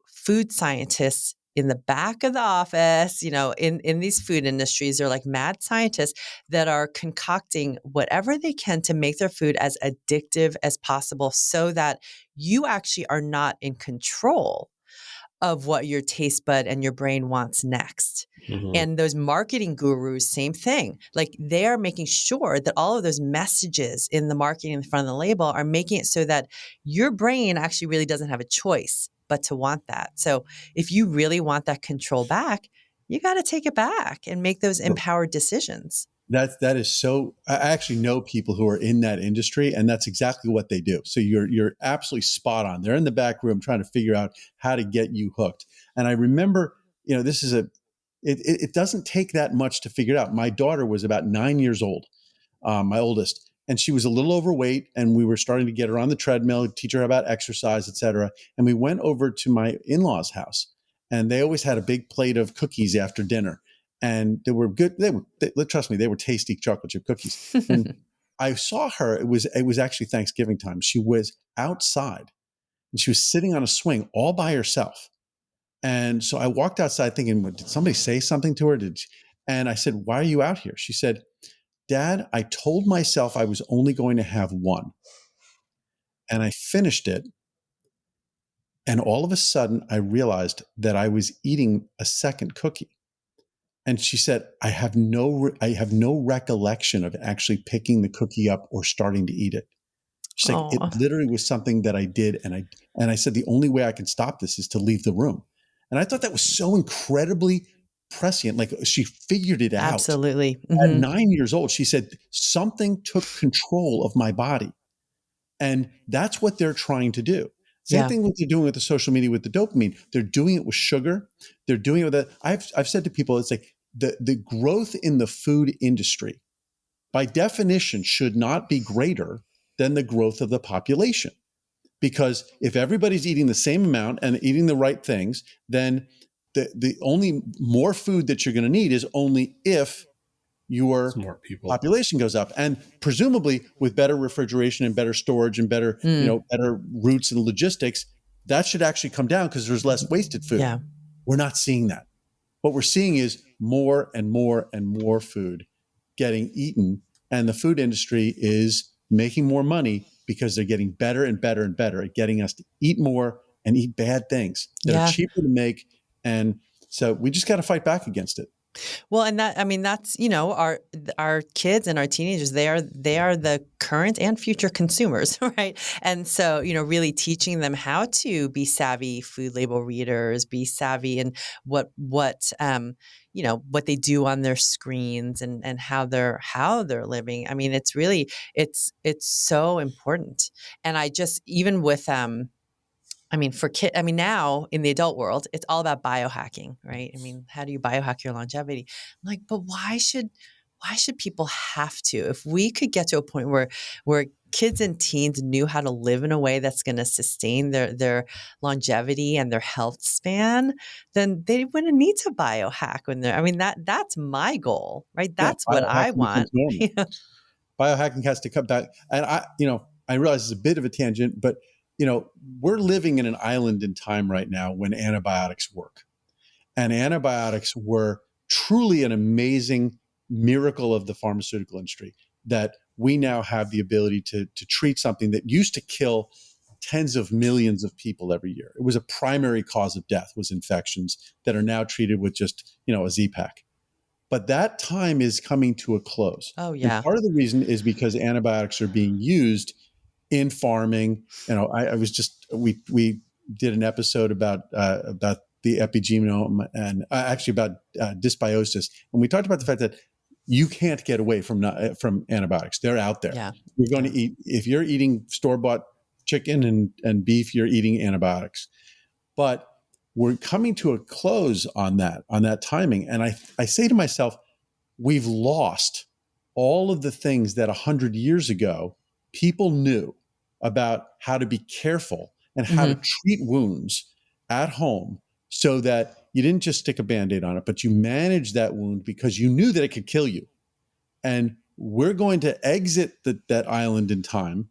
food scientists in the back of the office, in these food industries, they're like mad scientists that are concocting whatever they can to make their food as addictive as possible so that you actually are not in control of what your taste bud and your brain wants next. Mm-hmm. And those marketing gurus, same thing. Like they are making sure that all of those messages in the marketing in front of the label are making it so that your brain actually really doesn't have a choice but to want that. So if you really want that control back, you got to take it back and make those empowered decisions. That is so. I actually know people who are in that industry, and that's exactly what they do. So you're absolutely spot on. They're in the back room trying to figure out how to get you hooked. And I remember, this is it doesn't take that much to figure it out. My daughter was about 9 years old, my oldest, and she was a little overweight, and we were starting to get her on the treadmill, teach her about exercise, et cetera. And we went over to my in-laws' house, and they always had a big plate of cookies after dinner. And they were good. Trust me, they were tasty chocolate chip cookies. And I saw her. It was actually Thanksgiving time. She was outside, and she was sitting on a swing all by herself. And so I walked outside thinking, did somebody say something to her? And I said, "Why are you out here?" She said, "Dad, I told myself I was only going to have one, and I finished it. And all of a sudden, I realized that I was eating a second cookie." And she said, I have no recollection of actually picking the cookie up or starting to eat it. She's like, it literally was something that I did. And I said, the only way I can stop this is to leave the room. And I thought that was so incredibly prescient. Like she figured it out. Absolutely. At 9 years old, she said, something took control of my body. And that's what they're trying to do. Same thing what they're doing with the social media with the dopamine. They're doing it with sugar. They're doing it with that. I've said to people, it's like the growth in the food industry, by definition, should not be greater than the growth of the population. Because if everybody's eating the same amount and eating the right things, then the only more food that you're going to need is only if your population goes up, and presumably with better refrigeration and better storage and better, better routes and logistics, that should actually come down because there's less wasted food. Yeah. We're not seeing that. What we're seeing is more and more and more food getting eaten, and the food industry is making more money because they're getting better and better and better at getting us to eat more and eat bad things that are cheaper to make. And so we just got to fight back against it. Well, and that's, our kids and our teenagers, they are the current and future consumers, right? And so, really teaching them how to be savvy food label readers, be savvy in what they do on their screens and how they're living. I mean, it's really, it's so important. And I just, even with, for kids, now in the adult world, it's all about biohacking, right? I mean, how do you biohack your longevity? I'm like, but why should people have to? If we could get to a point where kids and teens knew how to live in a way that's going to sustain their longevity and their health span, then they wouldn't need to biohack when they're, that's my goal, right? That's what I want. Biohacking has to come back. And I realize it's a bit of a tangent, but we're living in an island in time right now when antibiotics work. And antibiotics were truly an amazing miracle of the pharmaceutical industry, that we now have the ability to treat something that used to kill tens of millions of people every year. It was a primary cause of death, was infections that are now treated with just, a Z-Pak. But that time is coming to a close. Oh, yeah. And part of the reason is because antibiotics are being used in farming. I was just, we did an episode about the epigenome and actually about dysbiosis. And we talked about the fact that you can't get away from antibiotics. They're out there. Yeah. You're going to eat, if you're eating store-bought chicken and beef, you're eating antibiotics. But we're coming to a close on that timing. And I say to myself, we've lost all of the things that 100 years ago people knew about how to be careful and how to treat wounds at home so that you didn't just stick a Band-Aid on it, but you managed that wound because you knew that it could kill you. And we're going to exit that island in time,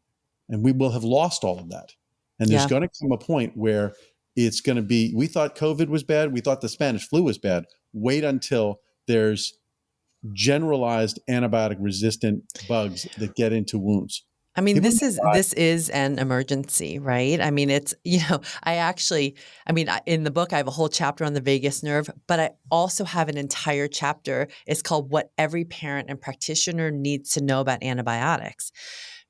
and we will have lost all of that. And there's going to come a point where it's going to be, we thought COVID was bad. We thought the Spanish flu was bad. Wait until there's generalized antibiotic resistant bugs that get into wounds. I mean, this is an emergency, right? I mean, it's, in the book, I have a whole chapter on the vagus nerve, but I also have an entire chapter. It's called What Every Parent and Practitioner Needs to Know About Antibiotics.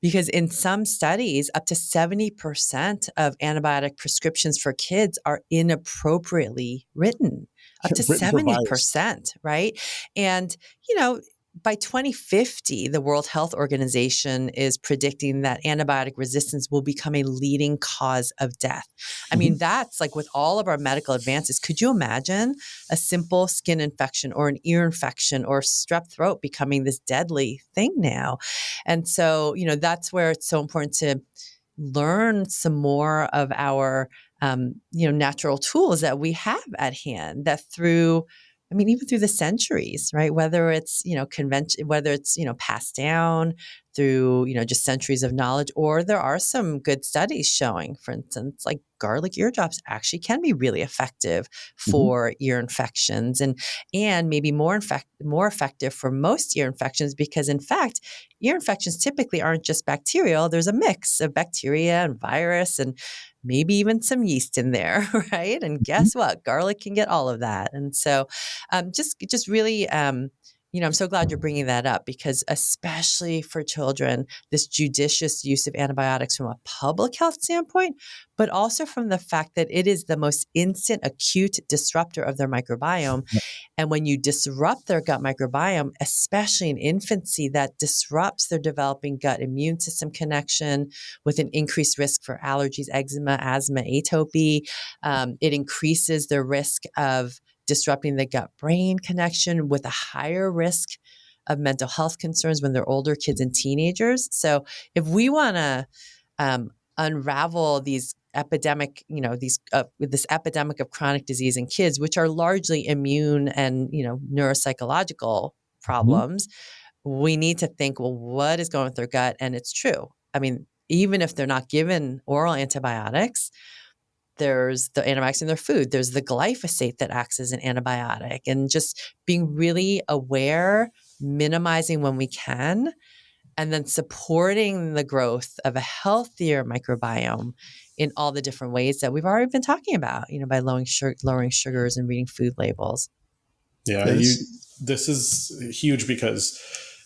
Because in some studies, up to 70% of antibiotic prescriptions for kids are inappropriately written, up to 70%, right? And, by 2050, the World Health Organization is predicting that antibiotic resistance will become a leading cause of death. I mean, that's like with all of our medical advances. Could you imagine a simple skin infection or an ear infection or strep throat becoming this deadly thing now? And so, that's where it's so important to learn some more of our, natural tools that we have at hand that even through the centuries, right? Whether it's, whether it's, passed down through, just centuries of knowledge, or there are some good studies showing, for instance, like garlic ear drops actually can be really effective for ear infections and maybe more effective for most ear infections, because in fact, ear infections typically aren't just bacterial. There's a mix of bacteria and virus and maybe even some yeast in there, right? And guess what? Garlic can get all of that. And so just really, I'm so glad you're bringing that up, because especially for children, this judicious use of antibiotics from a public health standpoint, but also from the fact that it is the most instant acute disruptor of their microbiome. And when you disrupt their gut microbiome, especially in infancy, that disrupts their developing gut immune system connection with an increased risk for allergies, eczema, asthma, atopy. It increases their risk of disrupting the gut-brain connection with a higher risk of mental health concerns when they're older kids and teenagers. So if we want to unravel these epidemic, this epidemic of chronic disease in kids, which are largely immune and, neuropsychological problems, we need to think, well, what is going with their gut? And it's true. I mean, even if they're not given oral antibiotics, there's the antibiotics in their food. There's the glyphosate that acts as an antibiotic, and just being really aware, minimizing when we can, and then supporting the growth of a healthier microbiome in all the different ways that we've already been talking about, by lowering sugars and reading food labels. Yeah, this is huge, because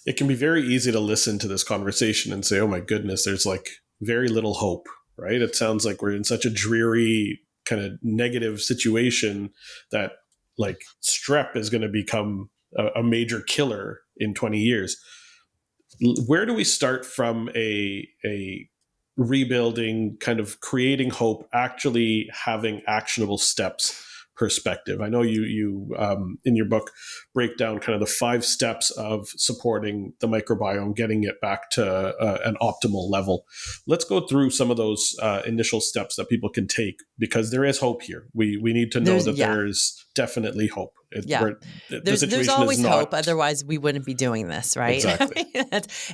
it can be very easy to listen to this conversation and say, oh my goodness, there's like very little hope, right? It sounds like we're in such a dreary kind of negative situation that like strep is going to become a major killer in 20 years. Where do we start from a rebuilding, kind of creating hope, actually having actionable steps perspective? I know you in your book break down kind of the 5 steps of supporting the microbiome, getting it back to an optimal level. Let's go through some of those initial steps that people can take, because there is hope here. We need to know that there's definitely hope. There's always hope. Otherwise, we wouldn't be doing this, right? Exactly.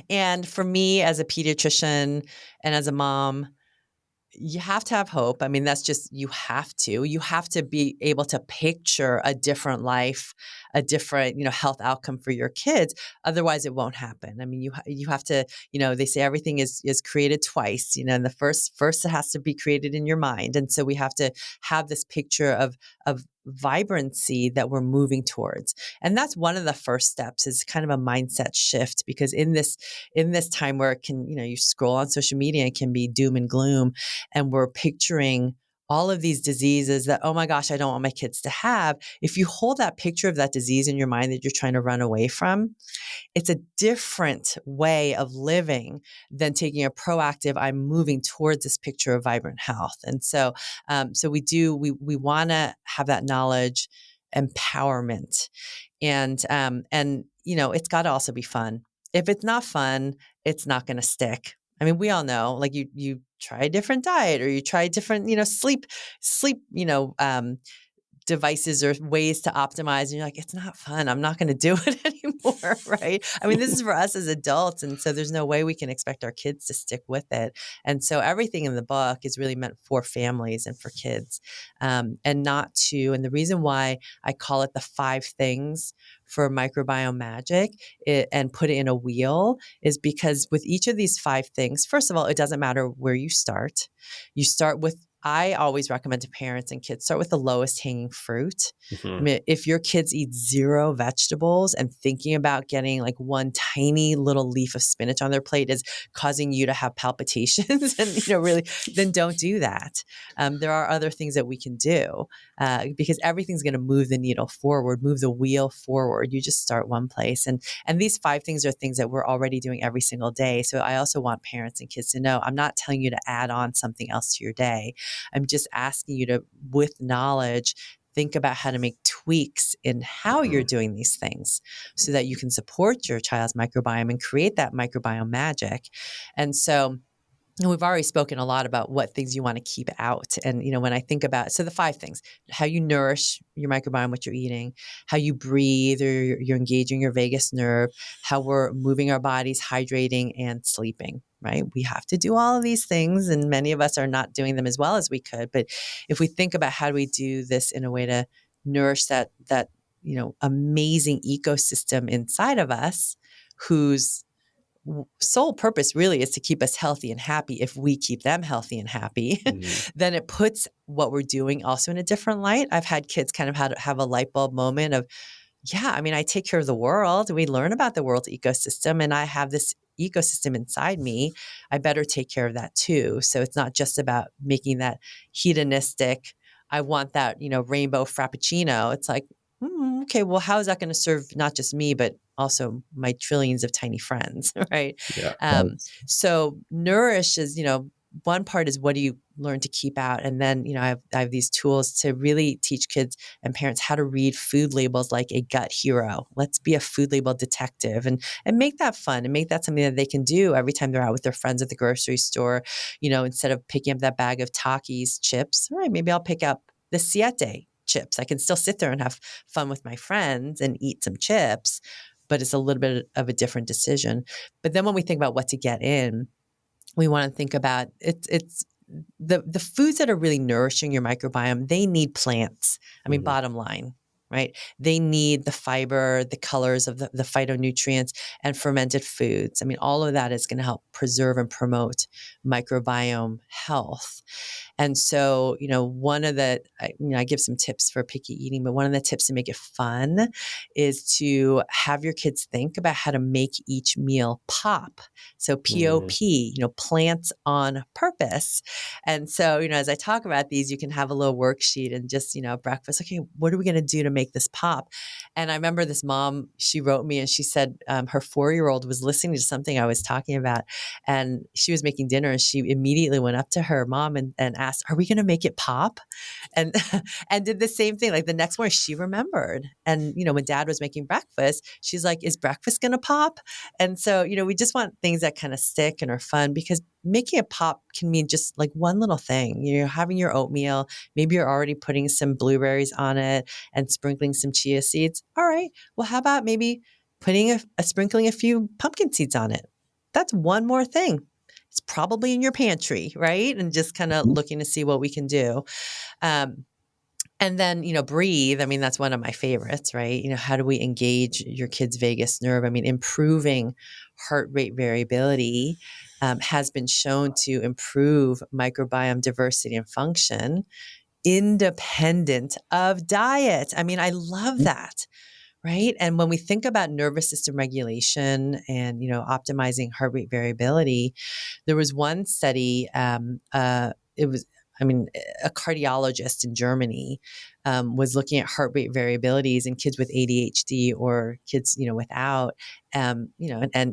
And for me, as a pediatrician and as a mom, you have to have hope. I mean, that's just, you have to be able to picture a different life, a different, health outcome for your kids. Otherwise it won't happen. I mean, you have to, they say everything is created twice, and the first it has to be created in your mind. And so we have to have this picture of vibrancy that we're moving towards. And that's one of the first steps, is kind of a mindset shift, because in this time where it can, you scroll on social media, it can be doom and gloom, and we're picturing all of these diseases that, oh my gosh, I don't want my kids to have. If you hold that picture of that disease in your mind that you're trying to run away from, it's a different way of living than taking a proactive, I'm moving towards this picture of vibrant health. And so, we want to have that knowledge, empowerment, and it's got to also be fun. If it's not fun, it's not going to stick. I mean, we all know, like you try a different diet or you try different, sleep, devices or ways to optimize, and you're like, it's not fun. I'm not going to do it anymore, right? I mean, this is for us as adults, and so there's no way we can expect our kids to stick with it. And so everything in the book is really meant for families and for kids, and not to. And the reason why I call it the 5 things for microbiome magic and put it in a wheel is because with each of these 5 things, first of all, it doesn't matter where you start. You start with, I always recommend to parents and kids, start with the lowest hanging fruit. I mean, if your kids eat 0 vegetables and thinking about getting like one tiny little leaf of spinach on their plate is causing you to have palpitations and, really, then don't do that. There are other things that we can do because everything's going to move the needle forward, move the wheel forward. You just start one place. And these 5 things are things that we're already doing every single day. So I also want parents and kids to know, I'm not telling you to add on something else to your day. I'm just asking you to, with knowledge, think about how to make tweaks in how you're doing these things so that you can support your child's microbiome and create that microbiome magic. And so we've already spoken a lot about what things you want to keep out. And, when I think about, so the 5 things, how you nourish your microbiome, what you're eating, how you breathe, or you're engaging your vagus nerve, how we're moving our bodies, hydrating and sleeping, right? We have to do all of these things. And many of us are not doing them as well as we could. But if we think about how do we do this in a way to nourish that, amazing ecosystem inside of us, whose sole purpose really is to keep us healthy and happy. If we keep them healthy and happy, then it puts what we're doing also in a different light. I've had kids kind of have a light bulb moment of, yeah, I mean, I take care of the world. We learn about the world's ecosystem, and I have this ecosystem inside me. I better take care of that too. So it's not just about making that hedonistic, I want that, rainbow frappuccino. It's like, okay, well, how is that going to serve not just me, but also my trillions of tiny friends, right? Yeah. So nourish is, one part is what do you learn to keep out? And then, I have these tools to really teach kids and parents how to read food labels like a gut hero. Let's be a food label detective and make that fun and make that something that they can do every time they're out with their friends at the grocery store. Instead of picking up that bag of Takis chips, all right, maybe I'll pick up the Siete chips. I can still sit there and have fun with my friends and eat some chips, but it's a little bit of a different decision. But then when we think about what to get in, we want to think about it's the foods that are really nourishing your microbiome. They need plants. I mean, bottom line, right? They need the fiber, the colors of the phytonutrients, and fermented foods. I mean, all of that is going to help preserve and promote microbiome health. And so, one of the, I give some tips for picky eating, but one of the tips to make it fun is to have your kids think about how to make each meal pop. So POP, plants on purpose. And so, as I talk about these, you can have a little worksheet and just, breakfast. Okay, what are we going to do to make this pop? And I remember this mom, she wrote me and she said her 4-year-old was listening to something I was talking about, and she was making dinner, and she immediately went up to her mom and asked, "Are we going to make it pop?" And and did the same thing. Like the next morning, she remembered. And when Dad was making breakfast, she's like, "Is breakfast going to pop?" And so we just want things that kind of stick and are fun, because making it pop can mean just like one little thing. You're having your oatmeal. Maybe you're already putting some blueberries on it and sprinkling some chia seeds. All right. Well, how about maybe putting sprinkling a few pumpkin seeds on it? That's one more thing. It's probably in your pantry, right? And just kind of looking to see what we can do. And then, breathe. I mean, that's one of my favorites, right? How do we engage your kid's vagus nerve? I mean, improving heart rate variability has been shown to improve microbiome diversity and function independent of diet. I mean, I love that. Right. And when we think about nervous system regulation and, optimizing heart rate variability, there was one study, it was, a cardiologist in Germany was looking at heart rate variabilities in kids with ADHD or kids, without, and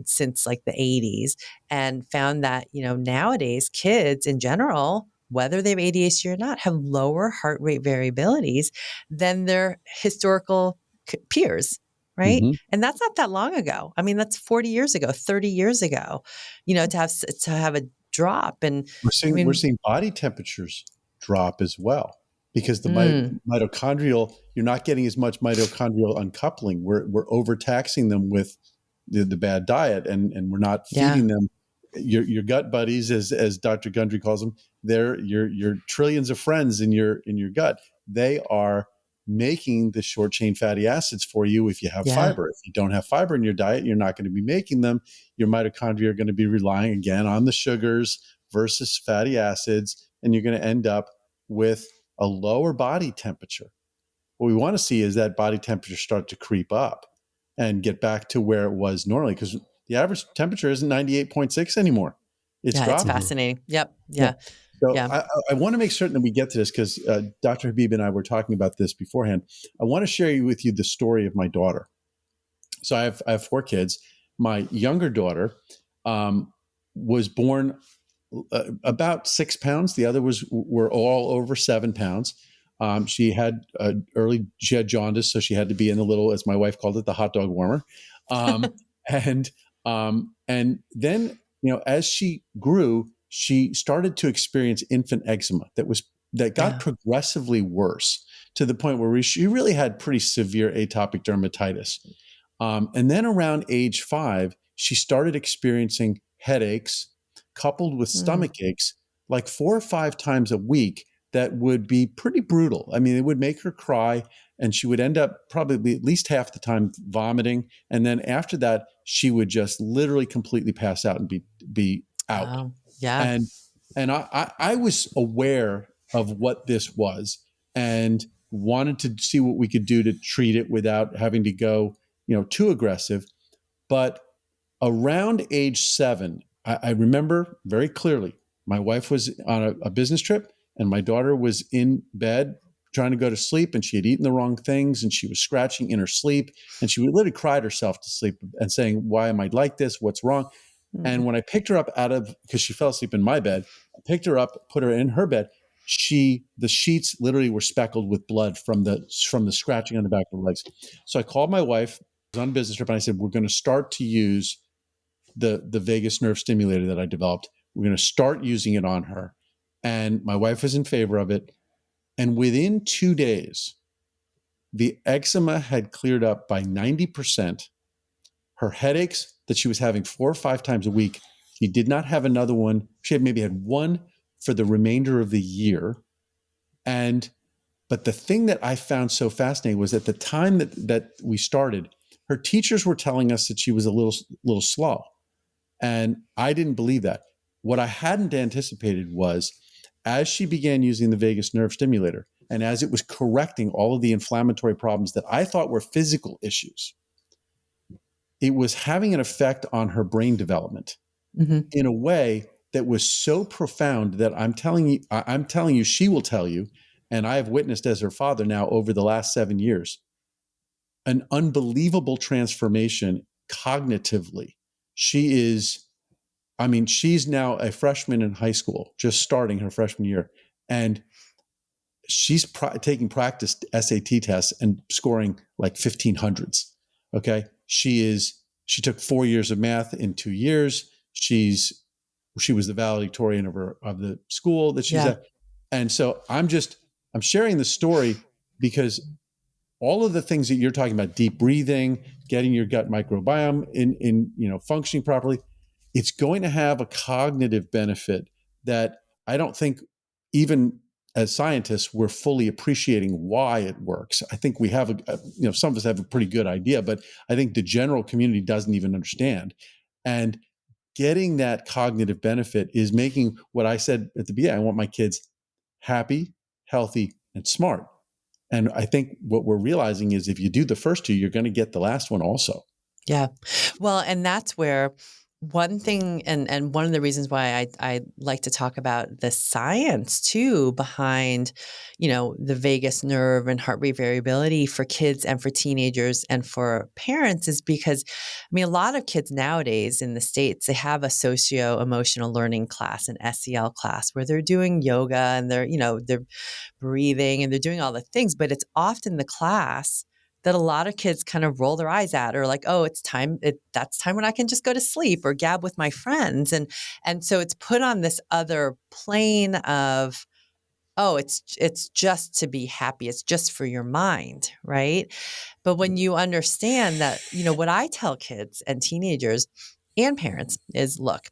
since like the 80s, and found that, nowadays kids in general, whether they have ADHD or not, have lower heart rate variabilities than their historical peers, right? And that's not that long ago. I mean, that's 40 years ago, 30 years ago, to have a drop. And I We're mean, seeing body temperatures drop as well because the mm, mitochondrial, you're not getting as much mitochondrial uncoupling. We're overtaxing them with the bad diet, and we're not yeah, feeding them your gut buddies, as Dr. Gundry calls them. They're your trillions of friends in your gut. They are making the short chain fatty acids for you if you have yeah, fiber. If you don't have fiber in your diet, you're not going to be making them. Your mitochondria are going to be relying again on the sugars versus fatty acids, and you're going to end up with a lower body temperature. What we want to see is that body temperature start to creep up and get back to where it was normally, because the average temperature isn't 98.6 anymore. It's yeah, it's dropping. fascinating. Yep. Yeah. Yeah. So Yeah. I want to make certain that we get to this because Dr. Habib and I were talking about this beforehand. I want to share with you the story of my daughter. So I have 4 kids. My younger daughter was born about 6 pounds. The other were all over 7 pounds. She had jaundice, so she had to be in the little, as my wife called it, the hot dog warmer. And and then as she grew, she started to experience infant eczema that got Yeah. progressively worse to the point where she really had pretty severe atopic dermatitis. And then around age 5, she started experiencing headaches coupled with Mm. stomach aches like 4 or 5 times a week that would be pretty brutal. I mean, it would make her cry, and she would end up probably at least half the time vomiting. And then after that, she would just literally completely pass out and be out. Wow. Yeah. And I was aware of what this was and wanted to see what we could do to treat it without having to go too aggressive. But around age 7, I remember very clearly my wife was on a business trip and my daughter was in bed trying to go to sleep, and she had eaten the wrong things and she was scratching in her sleep, and she literally cried herself to sleep and saying, "Why am I like this? What's wrong?" Mm. And when I picked her up because she fell asleep in my bed, I picked her up, put her in her bed. The sheets literally were speckled with blood from the scratching on the back of her legs. So I called my wife. I was on a business trip, and I said, "We're going to start to use the vagus nerve stimulator that I developed. We're going to start using it on her." And my wife was in favor of it. And within 2 days, the eczema had cleared up by 90%. Her headaches that she was having 4 or 5 times a week, she did not have another one. She had maybe had one for the remainder of the year. But the thing that I found so fascinating was at the time that we started, her teachers were telling us that she was a little slow. And I didn't believe that. What I hadn't anticipated was, as she began using the vagus nerve stimulator and as it was correcting all of the inflammatory problems that I thought were physical issues, it was having an effect on her brain development Mm-hmm. in a way that was so profound that I'm telling you, she will tell you, and I have witnessed as her father now over the last 7 years, an unbelievable transformation cognitively. She's now a freshman in high school, just starting her freshman year. And she's taking practice SAT tests and scoring like 1500s. Okay. She took 4 years of math in 2 years. She was the valedictorian of the school that she's Yeah. at. And so I'm sharing the story because all of the things that you're talking about, deep breathing, getting your gut microbiome in functioning properly, it's going to have a cognitive benefit that I don't think even as scientists we're fully appreciating why it works. I think we have some of us have a pretty good idea, but I think the general community doesn't even understand. And getting that cognitive benefit is making what I said at the beginning. I want my kids happy, healthy, and smart. And I think what we're realizing is if you do the first 2, you're going to get the last one also. Yeah. Well, and that's where one thing, and one of the reasons why I like to talk about the science too behind, the vagus nerve and heart rate variability for kids and for teenagers and for parents is because, a lot of kids nowadays in the States, they have a socio-emotional learning class, an SEL class, where they're doing yoga and they're breathing and they're doing all the things, but it's often the class that a lot of kids kind of roll their eyes at, or like, oh, it's time. That's time when I can just go to sleep or gab with my friends. And so it's put on this other plane of, oh, it's just to be happy. It's just for your mind, right? But when you understand that, what I tell kids and teenagers and parents is, look,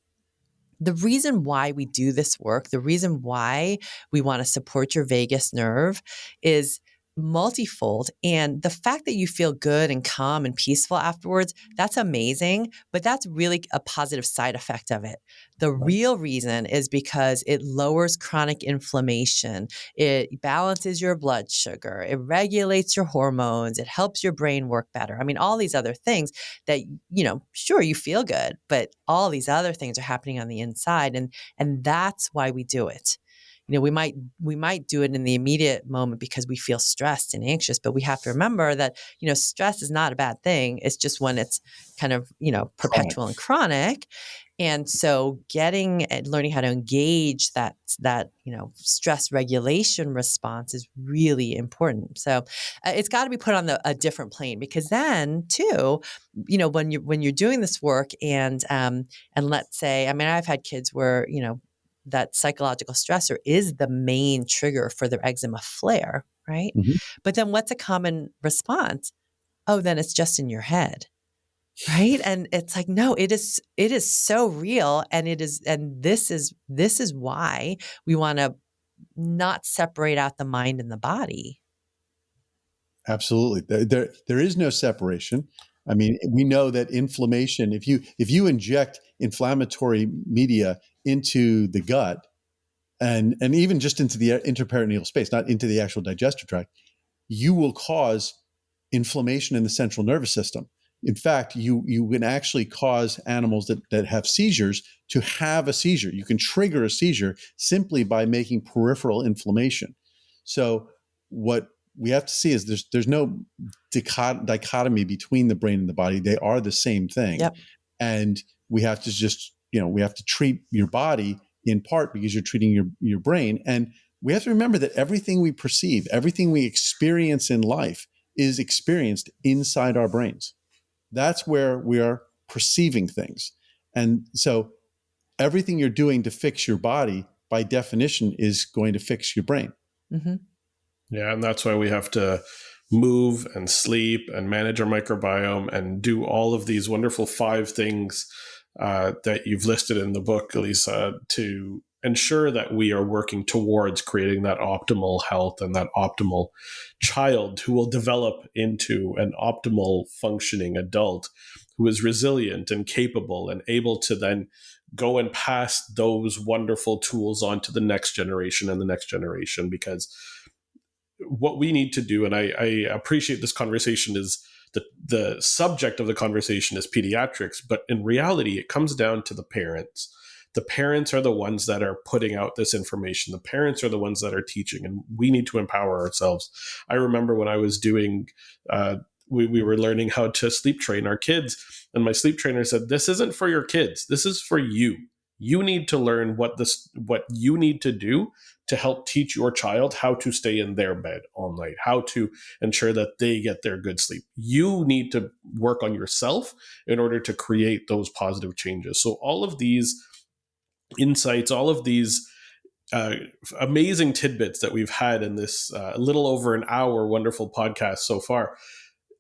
the reason why we do this work, the reason why we want to support your vagus nerve is multifold. And the fact that you feel good and calm and peaceful afterwards, that's amazing, but that's really a positive side effect of it. The real reason is because it lowers chronic inflammation. It balances your blood sugar. It regulates your hormones. It helps your brain work better. I mean, all these other things that, sure, you feel good, but all these other things are happening on the inside. And that's why we do it. We might do it in the immediate moment because we feel stressed and anxious, but we have to remember that, stress is not a bad thing. It's just when it's kind of, perpetual and chronic. And so learning how to engage that, stress regulation response is really important. So it's got to be put on a different plane, because then too, when you're doing this work and let's say, I mean, I've had kids where, that psychological stressor is the main trigger for their eczema flare, right? Mm-hmm. But then what's a common response? Oh, then it's just in your head. Right. And it's like, no, it is so real. And this is why we want to not separate out the mind and the body. Absolutely. There is no separation. I mean, we know that inflammation, if you inject inflammatory media into the gut and even just into the interperitoneal space, not into the actual digestive tract, you will cause inflammation in the central nervous system. In fact, you can actually cause animals that have seizures to have a seizure. You can trigger a seizure simply by making peripheral inflammation. So what we have to see is there's no dichotomy between the brain and the body. They are the same thing. Yep. And we have to just, we have to treat your body in part because you're treating your brain. And we have to remember that everything we perceive, everything we experience in life is experienced inside our brains. That's where we are perceiving things. And so everything you're doing to fix your body, by definition, is going to fix your brain. Mm-hmm. Yeah, and that's why we have to move and sleep and manage our microbiome and do all of these wonderful 5 things that you've listed in the book, Elisa, to ensure that we are working towards creating that optimal health and that optimal child who will develop into an optimal functioning adult who is resilient and capable and able to then go and pass those wonderful tools on to the next generation and the next generation. Because what we need to do, and I appreciate this conversation, is the subject of the conversation is pediatrics, but in reality, it comes down to the parents. The parents are the ones that are putting out this information. The parents are the ones that are teaching, and we need to empower ourselves. I remember when I was doing, we were learning how to sleep train our kids, and my sleep trainer said, "This isn't for your kids. This is for you. You need to learn what you need to do to help teach your child how to stay in their bed all night, how to ensure that they get their good sleep. You need to work on yourself in order to create those positive changes." So all of these insights, all of these amazing tidbits that we've had in this little over an hour wonderful podcast so far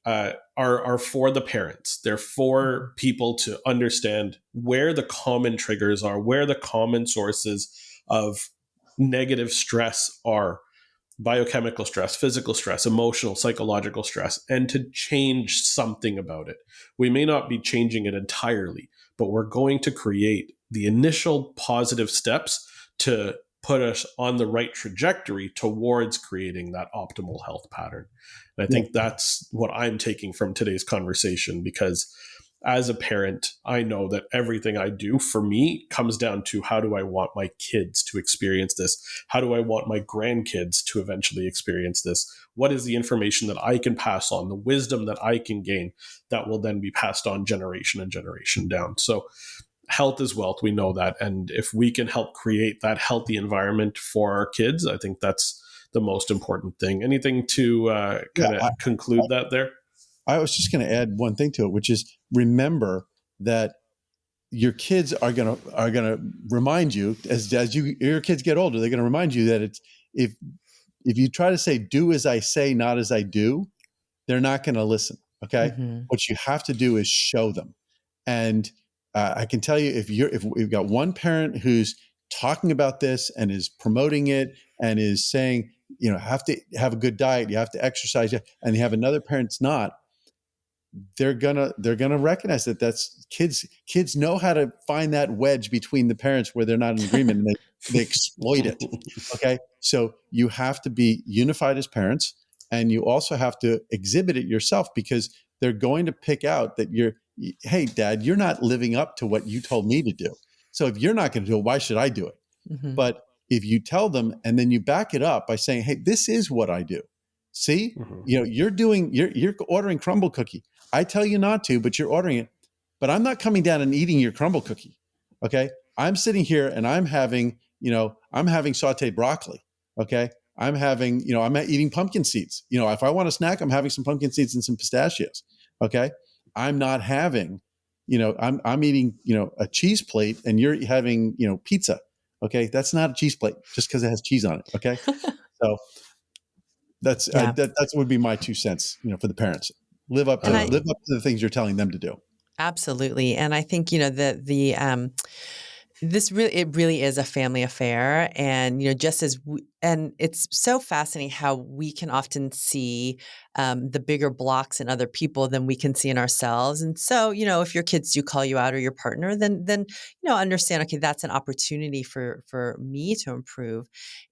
are for the parents. They're for people to understand where the common triggers are, where the common sources of negative stress are: biochemical stress, physical stress, emotional, psychological stress, and to change something about it. We may not be changing it entirely, but we're going to create the initial positive steps to put us on the right trajectory towards creating that optimal health pattern. And I think that's what I'm taking from today's conversation, because as a parent, I know that everything I do for me comes down to, how do I want my kids to experience this? How do I want my grandkids to eventually experience this? What is the information that I can pass on, the wisdom that I can gain that will then be passed on generation and generation down? So health is wealth. We know that. And if we can help create that healthy environment for our kids, I think that's the most important thing. Anything to conclude that there? I was just going to add one thing to it, which is remember that your kids are gonna remind you as your kids get older, they're going to remind you that it's if you try to say do as I say, not as I do, they're not going to listen. Okay, what you have to do is show them. And I can tell you, if we've got one parent who's talking about this and is promoting it and is saying, have to have a good diet, you have to exercise, and you have another parent's not, they're gonna recognize that that's kids know how to find that wedge between the parents where they're not in agreement, and they exploit it. Okay, so you have to be unified as parents, and you also have to exhibit it yourself, because they're going to pick out that hey dad, you're not living up to what you told me to do. So if you're not going to do it, why should I do it? But if you tell them and then you back it up by saying, hey, this is what I do. See, you're ordering crumble cookie. I tell you not to, but you're ordering it. But I'm not coming down and eating your crumble cookie. Okay. I'm sitting here and I'm having sauteed broccoli. Okay. I'm eating pumpkin seeds. If I want a snack, I'm having some pumpkin seeds and some pistachios. Okay. I'm not having, I'm eating, a cheese plate, and you're having, pizza. Okay. That's not a cheese plate just because it has cheese on it. Okay. So that's, that would be my 2 cents, for the parents. Live up to the things you're telling them to do. Absolutely. And I think, it really is a family affair. And, just as and it's so fascinating how we can often see the bigger blocks in other people than we can see in ourselves. And so, if your kids do call you out, or your partner, then, understand, okay, that's an opportunity for me to improve.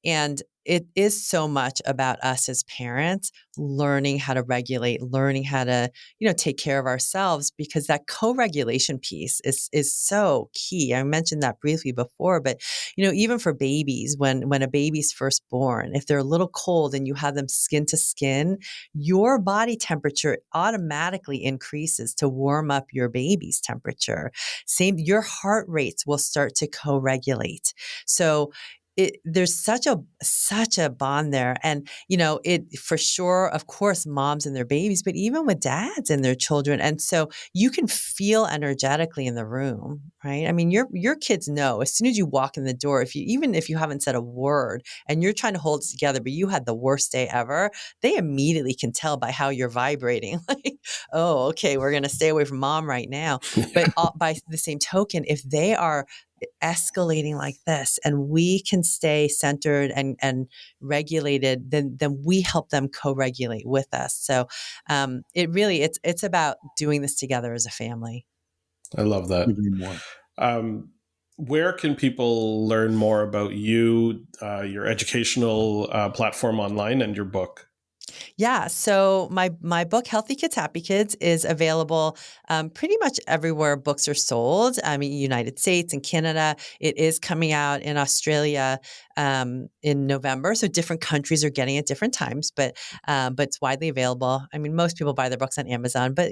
And it is so much about us as parents learning how to regulate, learning how to, take care of ourselves, because that co-regulation piece is so key. I mentioned that briefly before, but, even for babies, when a baby's first born, if they're a little cold and you have them skin to skin, your body temperature automatically increases to warm up your baby's temperature. Your heart rates will start to co-regulate. So there's such a bond there. And, it for sure, of course, moms and their babies, but even with dads and their children. And so you can feel energetically in the room, right? I mean, your kids know as soon as you walk in the door, even if you haven't said a word and you're trying to hold it together, but you had the worst day ever, they immediately can tell by how you're vibrating. Like, oh, okay, we're going to stay away from mom right now. But by the same token, if they are escalating like this and we can stay centered and regulated, then we help them co-regulate with us. So it's about doing this together as a family. I love that. Where can people learn more about you, your educational platform online, and your book? Yeah. So my book, Healthy Kids, Happy Kids, is available pretty much everywhere books are sold. I mean, United States and Canada. It is coming out in Australia in November. So different countries are getting it at different times, but it's widely available. I mean, most people buy their books on Amazon, but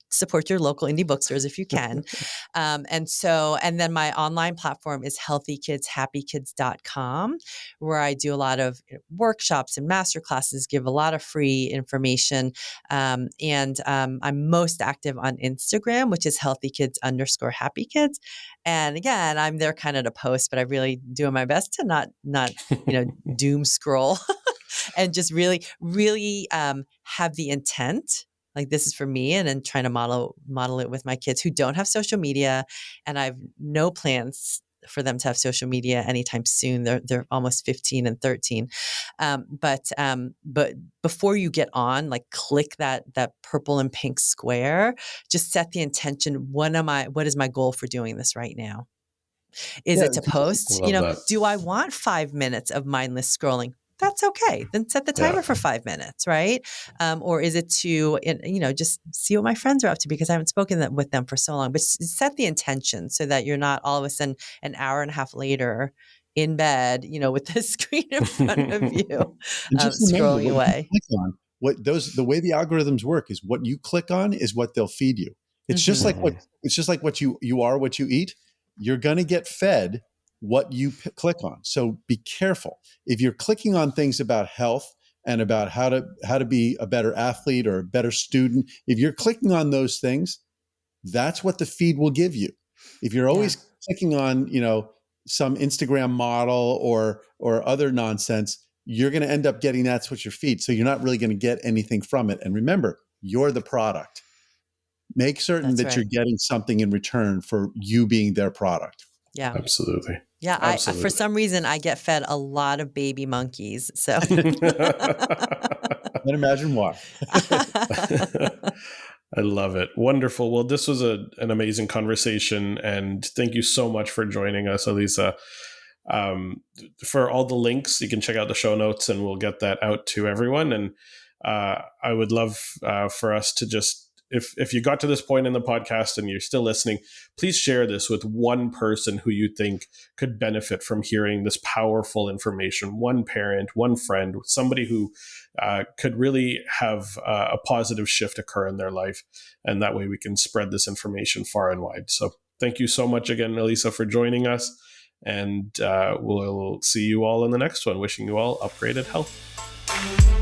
support your local indie bookstores if you can. And then my online platform is healthykidshappykids.com, where I do a lot of workshops and masterclasses, give a lot of free information. I'm most active on Instagram, which is healthykids_happykids. And again, I'm there kind of to post, but I really doing my best to not doom scroll and just really, really have the intent. Like, this is for me, and then trying to model it with my kids who don't have social media, and I have no plans for them to have social media anytime soon. They're almost 15 and 13. But before you get on, like, click that purple and pink square, just set the intention. What is my goal for doing this right now? Is it to post? Do I want 5 minutes of mindless scrolling? That's okay. Then set the timer for 5 minutes, right? Or is it to, just see what my friends are up to, because I haven't spoken with them for so long. But set the intention so that you're not all of a sudden an hour and a half later in bed, with the screen in front of you, and just remember, scrolling away. The way the algorithms work is what you click on is what they'll feed you. It's just like what you are, what you eat. You're going to get fed what you click on. So be careful. If you're clicking on things about health, and about how to be a better athlete or a better student, if you're clicking on those things, that's what the feed will give you. If you're always clicking on, some Instagram model or other nonsense, you're going to end up getting that's what your feed. So you're not really going to get anything from it. And remember, you're the product. Make certain that you're getting something in return for you being their product. Yeah. Absolutely. Yeah. Absolutely. For some reason, I get fed a lot of baby monkeys. So Can't imagine why. I love it. Wonderful. Well, this was an amazing conversation, and thank you so much for joining us, Elisa. For all the links, you can check out the show notes, and we'll get that out to everyone. And I would love for us to just, if you got to this point in the podcast and you're still listening, please share this with one person who you think could benefit from hearing this powerful information. One parent, one friend, somebody who could really have a positive shift occur in their life. And that way we can spread this information far and wide. So thank you so much again, Elisa, for joining us. And we'll see you all in the next one. Wishing you all upgraded health.